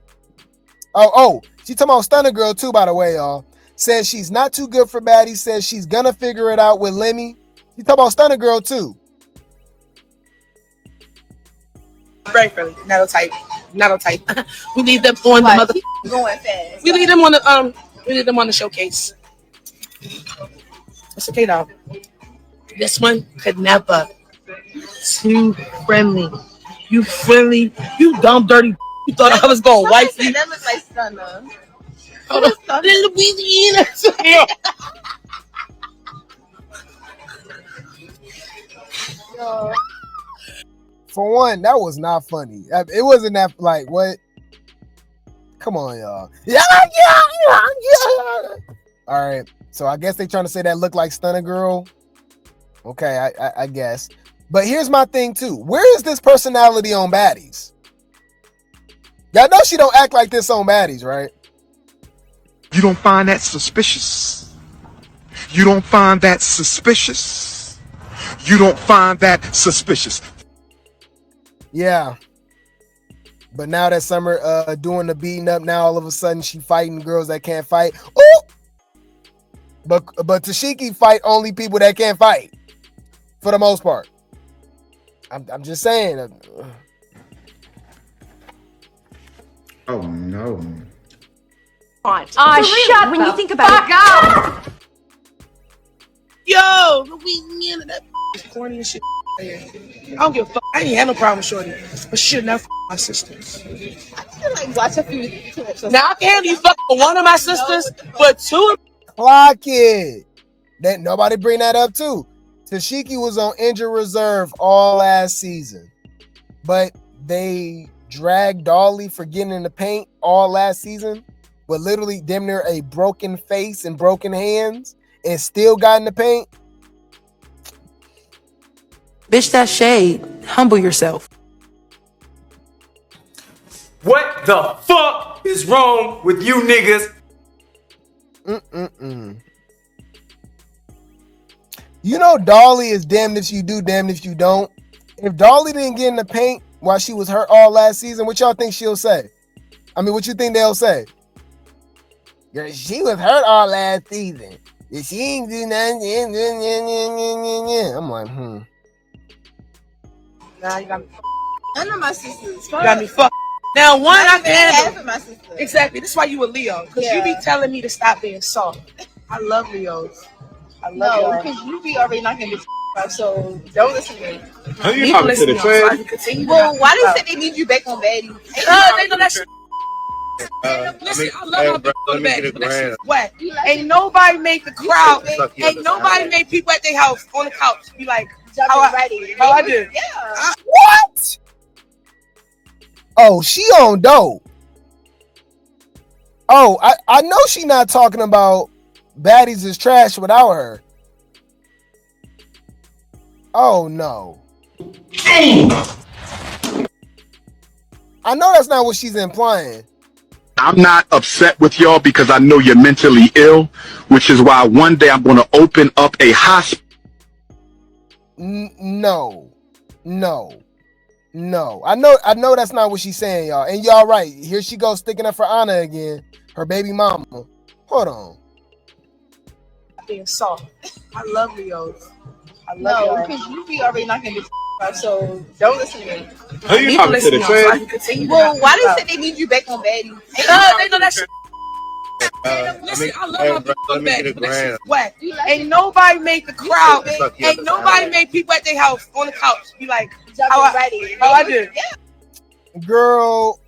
Oh, she talking about Stunna Girl too, by the way, y'all. Says she's not too good for Baddies. Says she's gonna figure it out with Lemmy. You talk about Stunna girl too. Very friendly. Not type. We leave them on the mother. Going fast. We leave them on the We leave them on the showcase. It's okay though. This one could never. Too friendly. You friendly. You dumb dirty. You thought I was gonna wipe you. That looks like Stunna. Hold on. Louisiana. For one, that was not funny. It wasn't that like what? Come on, y'all. Yeah. All right. So I guess they trying to say that look like Stunna girl. Okay, I guess. But here's my thing too. Where is this personality on Baddies? Y'all know she don't act like this on Baddies, right? You don't find that suspicious? You don't find that suspicious? You don't find that suspicious? Yeah. But now that Summer doing the beating up, now all of a sudden she fighting girls that can't fight. Ooh! But Tesehki fight only people that can't fight. For the most part. I'm just saying. Oh no. Shut when you think about it. Yo, Louisiana, that is corny as shit. I don't give a fuck. I ain't had no problem with Shorty, but shit, not my sisters. I feel like watch a few clips. Now I can handle you fucking with one of my sisters, but two of Clock it. That nobody bring that up too. Tesehki was on injured reserve all last season, but they dragged Dolly for getting in the paint all last season with literally damn near a broken face and broken hands and still got in the paint. Bitch, that's shade. Humble yourself. What the fuck is wrong with you niggas? You know Dolly is damned if you do, damned if you don't. If Dolly didn't get in the paint while she was hurt all last season, what y'all think she'll say? I mean, what you think they'll say? Girl, she was hurt all last season. She ain't do nothing. I'm like, Nah, you got me. None of my sisters. You got me fucked. Now one I can Half handle. of my sisters. Exactly. This is why you a Leo, because you be telling me to stop being soft. I love Leos. I love No, y'all. because you be already knocking bitch out, so don't listen to me. Are you talking to the Continue. Well, why they said they need you back on Baddies? They know that shit. Listen, I love how people go back, but that shit's whack. Ain't nobody make the crowd. Ain't nobody make people at their house on the couch be like, how I do. Yeah. what? Oh, she on dope. Oh, I know she not talking about Baddies is trash without her. Oh no. I know that's not what she's implying. I'm not upset with y'all because I know you're mentally ill, which is why one day I'm going to open up a hospital. No. I know that's not what she's saying, y'all. And y'all right. Here she goes sticking up for Ahna again. Her baby mama. Hold on. Being soft. I love Leos. I love No, because you be already knocking bitch out, so don't listen to me. Are you talking to the Continue. Well, why they said they need you back on Baddies? They know that shit. Listen, I love how people go back, but that shit's whack. Ain't nobody make the crowd. Ain't nobody make people at their house on the couch be like, how I do. Girl.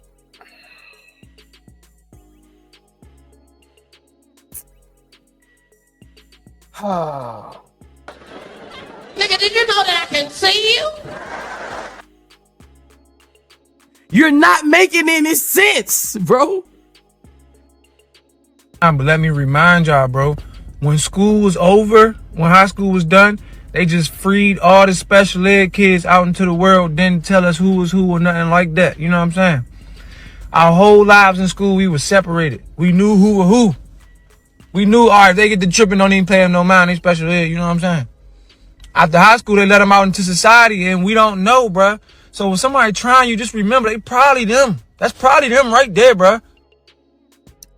Nigga, did you know that I can see you? You're not making any sense, bro. But let me remind y'all, bro. When school was over, when high school was done, they just freed all the special ed kids out into the world, didn't tell us who was who or nothing like that. You know what I'm saying? Our whole lives in school, we were separated. We knew who were who. We knew, all right, if they get the tripping, don't even pay them no mind, they special ed, you know what I'm saying? After high school, they let them out into society, and we don't know, bruh. So when somebody trying you, just remember, they probably them. That's probably them right there, bruh.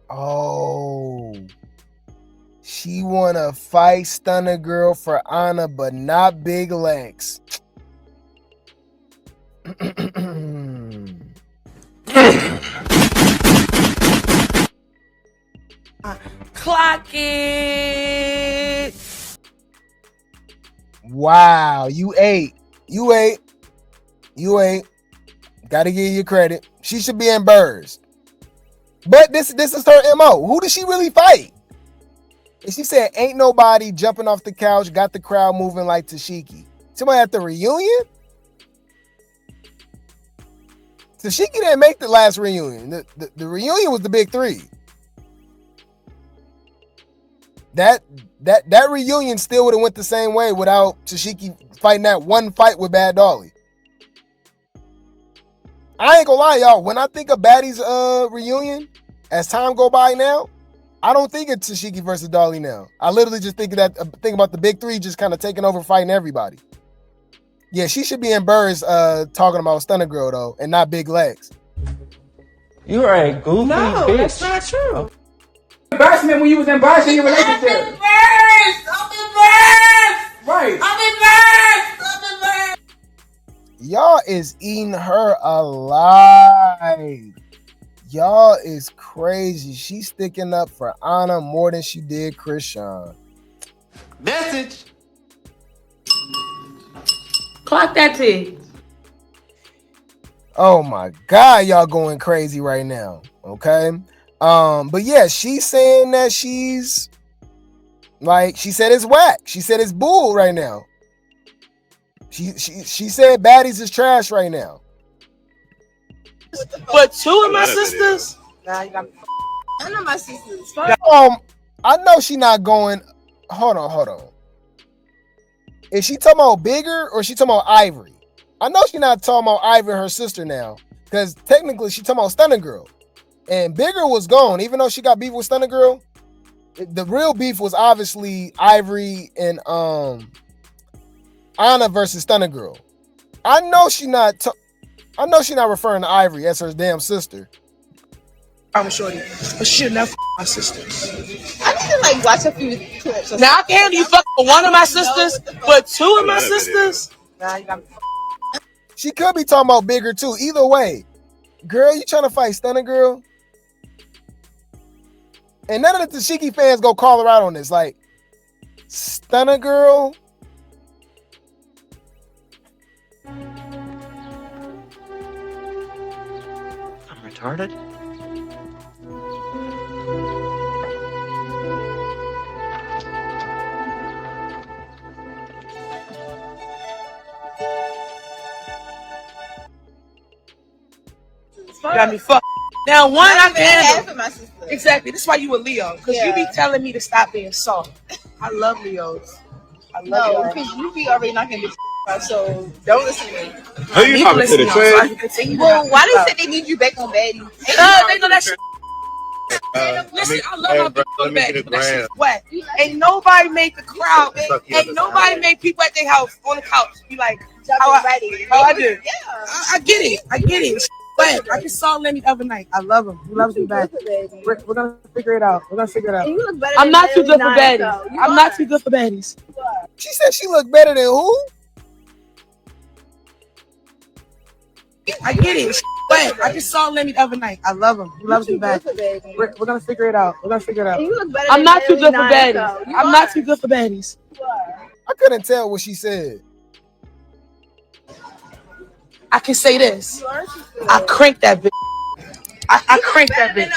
Oh. She wanna fight Stunna Girl for Ahna, but not Big Legs. Clock it. Wow, you ate. Gotta give you credit. She should be embarrassed. But this is her MO. Who did she really fight? And she said, ain't nobody jumping off the couch, got the crowd moving like Tesehki. Somebody at the reunion? Tesehki didn't make the last reunion. The reunion was the big three. That reunion still would have went the same way without Tesehki fighting that one fight with Bad Dolly. I ain't gonna lie, y'all. When I think of Baddies reunion, as time go by now, I don't think it's Tesehki versus Dolly now. I literally just think about the big three just kind of taking over, fighting everybody. Yeah, she should be embarrassed talking about Stunna Girl though, and not Big Legs. You are a goofy bitch. That's not true. Embarrassment when you was embarrassed in your relationship. I'm embarrassed. Right. Y'all is eating her alive. Y'all is crazy. She's sticking up for Ahna more than she did Chrisean. Message. Clock that T. Oh my God, y'all going crazy right now. Okay. But yeah, she's saying that she's like, she said it's whack. She said it's bull right now. She said Baddies is trash right now. But two of my sisters? Nah, you got me. None of my sisters. I know she not going. Hold on. Is she talking about Bigger or she talking about Ivory? I know she not talking about Ivory, her sister now, because technically she talking about Stunna Girl. And Bigger was gone, even though she got beef with Stunna Girl. The real beef was obviously Ivory and Ahna versus Stunna Girl. I know she not referring to Ivory as her damn sister. I'm shorty, but she'll never my sisters. I need to watch a few clips. Now I can handle you fuck with one of my sisters, but two of my sisters? Nah, you got me. She could be talking about Bigger too. Either way, girl, you trying to fight Stunna Girl? And none of the Tesehki fans go call her out on this. Like, Stunna Girl? I'm retarded. Got me fucked. Now one I can handle. My sister. Exactly. This is why you a Leo, because you be telling me to stop being soft. I love Leos. I love because you be already knocking this out, so don't listen to me. Who you talking to? The So well, why they say they need you back on Baddies? They know that shit. Listen, I love how people go back. That shit's wet. Ain't nobody made the crowd. Ain't nobody made people at their house on the couch be like, how I do. Yeah. I get it. But I just saw Lenny the other night. I love him. He loves me back. We're gonna figure it out. I'm not too good for Baddies. I'm not too good for Baddies. She said she looked better than who? I get it. But I just saw Lenny the other night. I love him. He loves me back. We're gonna figure it out. I'm not too good for Baddies. I'm not too good for Baddies. I couldn't tell what she said. I can say this. I crank that bitch. I crank that bitch.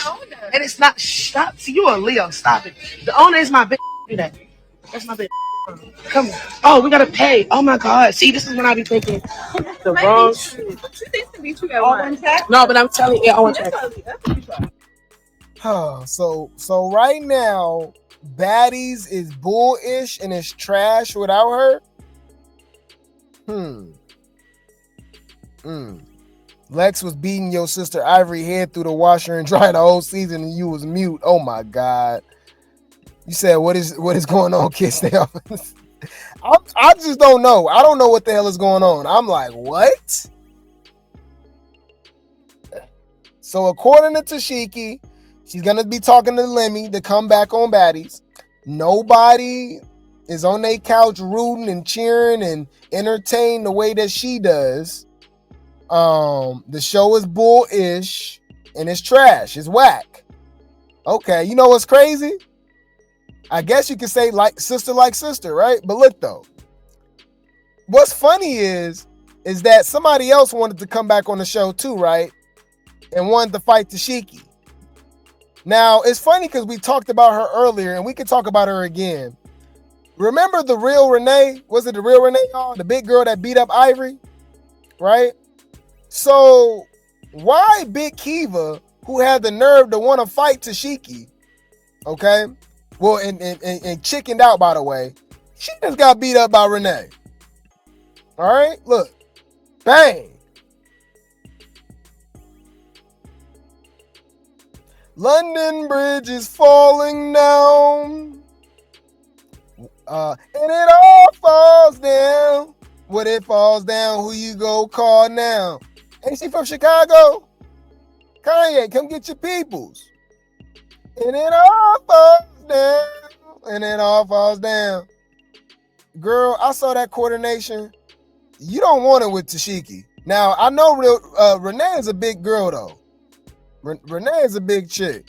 And it's not stop. See, you a Leo. Stop it. The owner is my bitch. Do that. That's my bitch. Come on. Oh, we gotta pay. Oh my God. See, this is when I be taking the wrong. No, but I'm telling you, I want to. So right now, Baddies is bullish and it's trash without her. Lex was beating your sister Ivory head through the washer and dryer the whole season, and you was mute. Oh my God! You said what is going on, kids? Stay off. I just don't know. I don't know what the hell is going on. I'm like, what? So according to Tesehki, she's gonna be talking to Lemmy to come back on Baddies. Nobody is on their couch rooting and cheering and entertained the way that she does. The show is bullish and it's trash. It's whack. Okay, you know what's crazy? I guess you could say like sister, right? But look though, what's funny is that somebody else wanted to come back on the show too, right? And wanted to fight Tesehki. Now, it's funny because we talked about her earlier and we could talk about her again. Remember the real Renee? Was it the real Renee, y'all? The big girl that beat up Ivory, right? So why Big Kiva, who had the nerve to want to fight Tesehki, okay? Well, and chickened out, by the way. She just got beat up by Renee. All right, look. Bang. London Bridge is falling down. And it all falls down. When it falls down, who you go call now? Ain't she from Chicago? Kanye, come get your peoples. And it all falls down. And it all falls down. Girl, I saw that coordination. You don't want it with Tesehki. Now, I know Renee is a big girl, though. Renee is a big chick.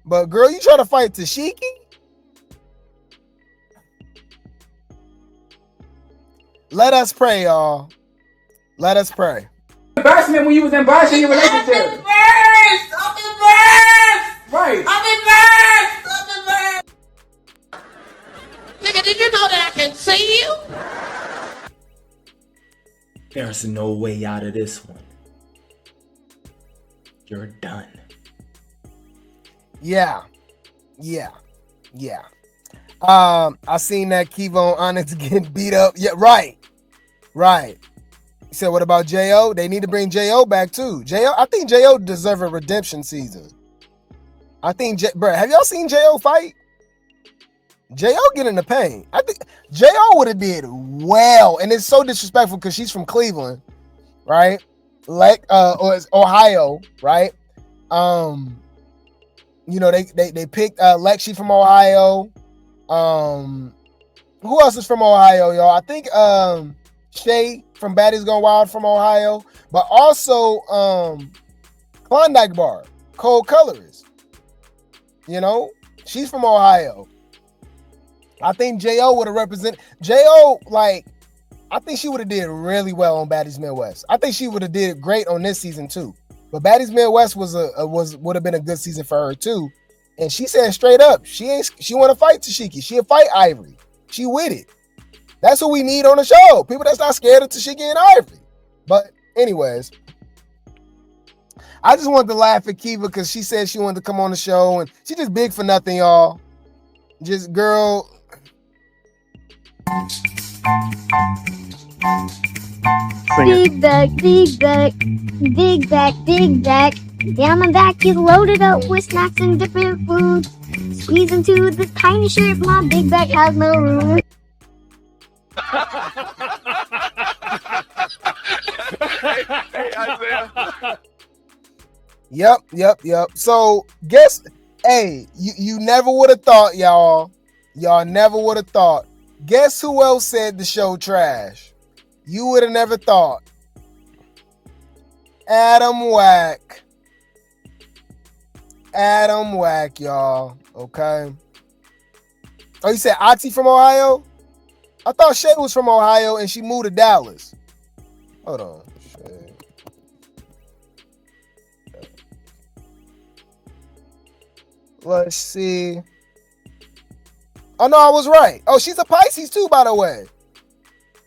But, girl, you try to fight Tesehki? Let us pray, y'all. Let us pray. Embarrassment when you was embarrassing your relationship. I'm embarrassed. Right. I'm embarrassed. Nigga, did you know that I can see you? There's no way out of this one. You're done. Yeah. I seen that Kiva on Onyx getting beat up. Yeah, right. He said, what about J.O.? They need to bring J.O. back too. I think J.O. deserve a redemption season. I think, bro, have y'all seen J.O. fight? J.O. get in the pain. I think J.O. would have did well. And it's so disrespectful because she's from Cleveland, right? Like, or it's Ohio, right? You know, they picked Lexi from Ohio. Who else is from Ohio, y'all? I think Shay from Baddies Gone Wild from Ohio, but also Klondike Bar, Cold Colorist. You know, she's from Ohio. I think J.O. would have represented J.O. like, I think she would have did really well on Baddies Midwest. I think she would have did great on this season too. But Baddies Midwest would have been a good season for her too. And she said straight up, she want to fight Tesehki. She'll fight Ivory. She with it. That's what we need on the show. People that's not scared of Tesehki and Ivory. But anyways, I just wanted to laugh at Kiva because she said she wanted to come on the show and she just big for nothing, y'all. Just girl. Big back, big back, big back, big back. Down my back is loaded up with snacks and different foods. Squeeze into this tiny shirt, my big back has no room. Hey, Isaiah. Yep. So guess, hey, you never would have thought, y'all. Y'all never would have thought. Guess who else said the show trash? You would have never thought. Adam Wack, y'all. Okay. Oh, you said Oxy from Ohio? I thought Shay was from Ohio and she moved to Dallas. Hold on. Shay. Let's see. Oh, no, I was right. Oh, she's a Pisces too, by the way.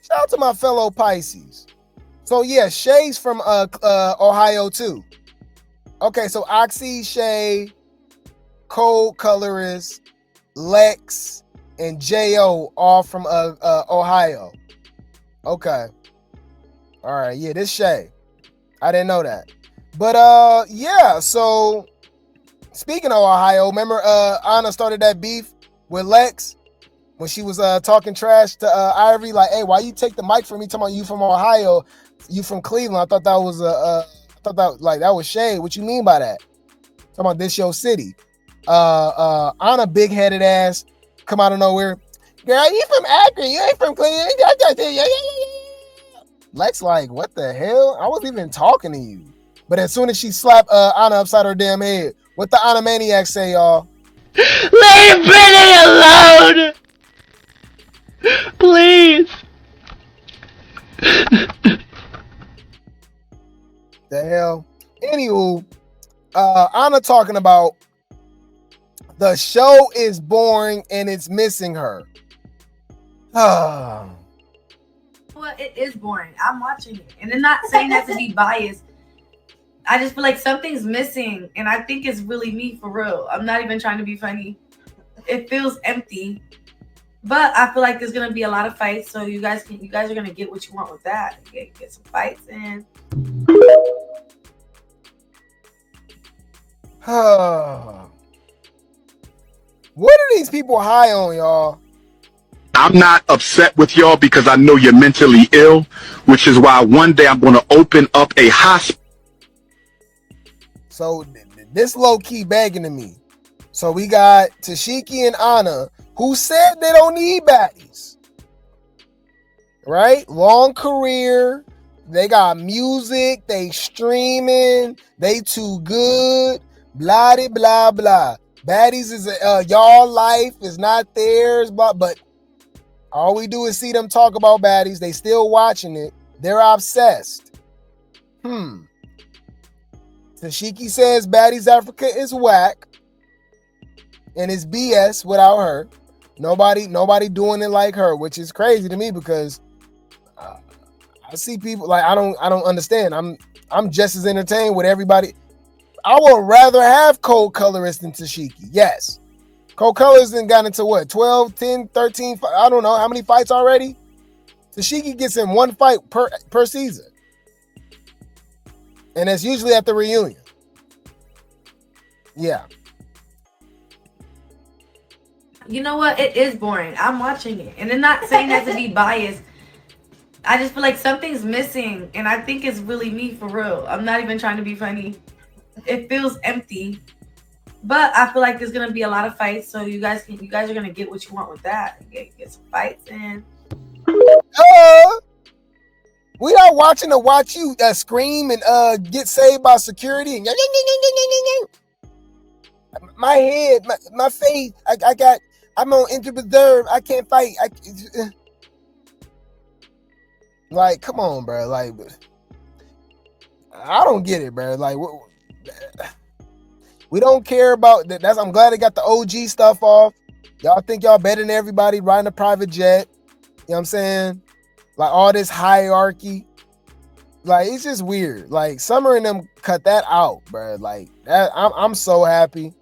Shout out to my fellow Pisces. So, yeah, Shay's from Ohio too. Okay, so Oxy, Shay, Cold Colorist, Lex, and J.O. all from Ohio. Okay. All right, yeah, this Shay. I didn't know that. But, yeah, so speaking of Ohio, remember Ahna started that beef with Lex when she was talking trash to Ivory, like, hey, why you take the mic from me talking about you from Ohio, you from Cleveland? I thought that was that was shade. What you mean by that? Talking about this your city. Ahna big-headed ass come out of nowhere. Girl, you from Akron? You ain't from Cleveland. Lex like, what the hell? I wasn't even talking to you. But as soon as she slapped Ahna upside her damn head, what the Ahna maniac say, y'all? Leave Brittany alone! Please! The hell? Anywho, Ahna talking about the show is boring and it's missing her. Well, it is boring. I'm watching it. And I'm not saying that to be biased. I just feel like something's missing. And I think it's really me for real. I'm not even trying to be funny. It feels empty. But I feel like there's gonna be a lot of fights. So you guys are gonna get what you want with that. Get some fights in. What are these people high on, y'all? I'm not upset with y'all because I know you're mentally ill, which is why one day I'm going to open up a hospital. So this low-key begging to me. So we got Tesehki and Ahna, who said they don't need baddies. Right? Long career. They got music. They streaming. They too good. Blah, blah, blah. Baddies is y'all life is not theirs, but all we do is see them talk about baddies. They still watching it. They're obsessed. Tesehki says Baddies Africa is whack. And it's BS without her. Nobody doing it like her, which is crazy to me because I see people like I don't understand. I'm just as entertained with everybody. I would rather have Cold Colorist than Tesehki. Yes. Cold Colorist then got into what? 12, 10, 13, I don't know how many fights already? Tesehki gets in one fight per season. And it's usually at the reunion. Yeah. You know what? It is boring. I'm watching it. And I'm not saying that to be biased. I just feel like something's missing. And I think it's really me for real. I'm not even trying to be funny. It feels empty. But I feel like there's going to be a lot of fights. So you guys are going to get what you want with that. Get some fights in. We are watching to watch you scream and get saved by security. And my head, my face, I'm on injured reserve. I can't fight. Like, come on, bro. Like, I don't get it, bro. Like, we don't care about that. I'm glad they got the OG stuff off. Y'all think y'all better than everybody riding a private jet. You know what I'm saying? Like, all this hierarchy. Like, it's just weird. Like, Summer and them cut that out, bro. Like, that, I'm so happy.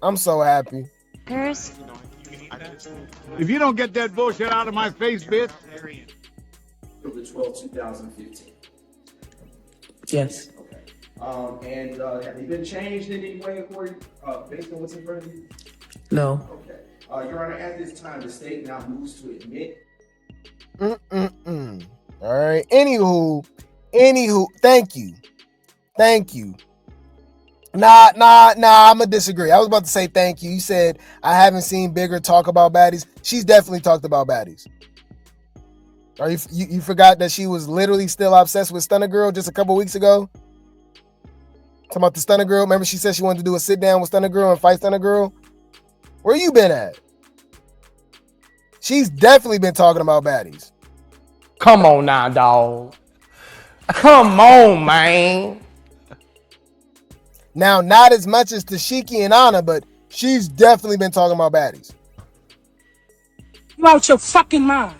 I'm so happy. If you don't get that bullshit out of my face, bitch. October 12, 2015. Yes. Okay. And have they been changed in any way according based on what's in front of you? No. Okay. Your Honor, at this time, the state now moves to admit. All right. Anywho. Thank you. Nah. I'm gonna disagree. I was about to say thank you. You said I haven't seen Bigger talk about baddies. She's definitely talked about baddies. Or you forgot that she was literally still obsessed with Stunna Girl just a couple weeks ago? Talking about the Stunna Girl. Remember she said she wanted to do a sit down with Stunna Girl and fight Stunna Girl? Where you been at? She's definitely been talking about baddies. Come on now, dog. Come on, man. Now, not as much as Tesehki and Ahna, but she's definitely been talking about baddies. You out your fucking mind.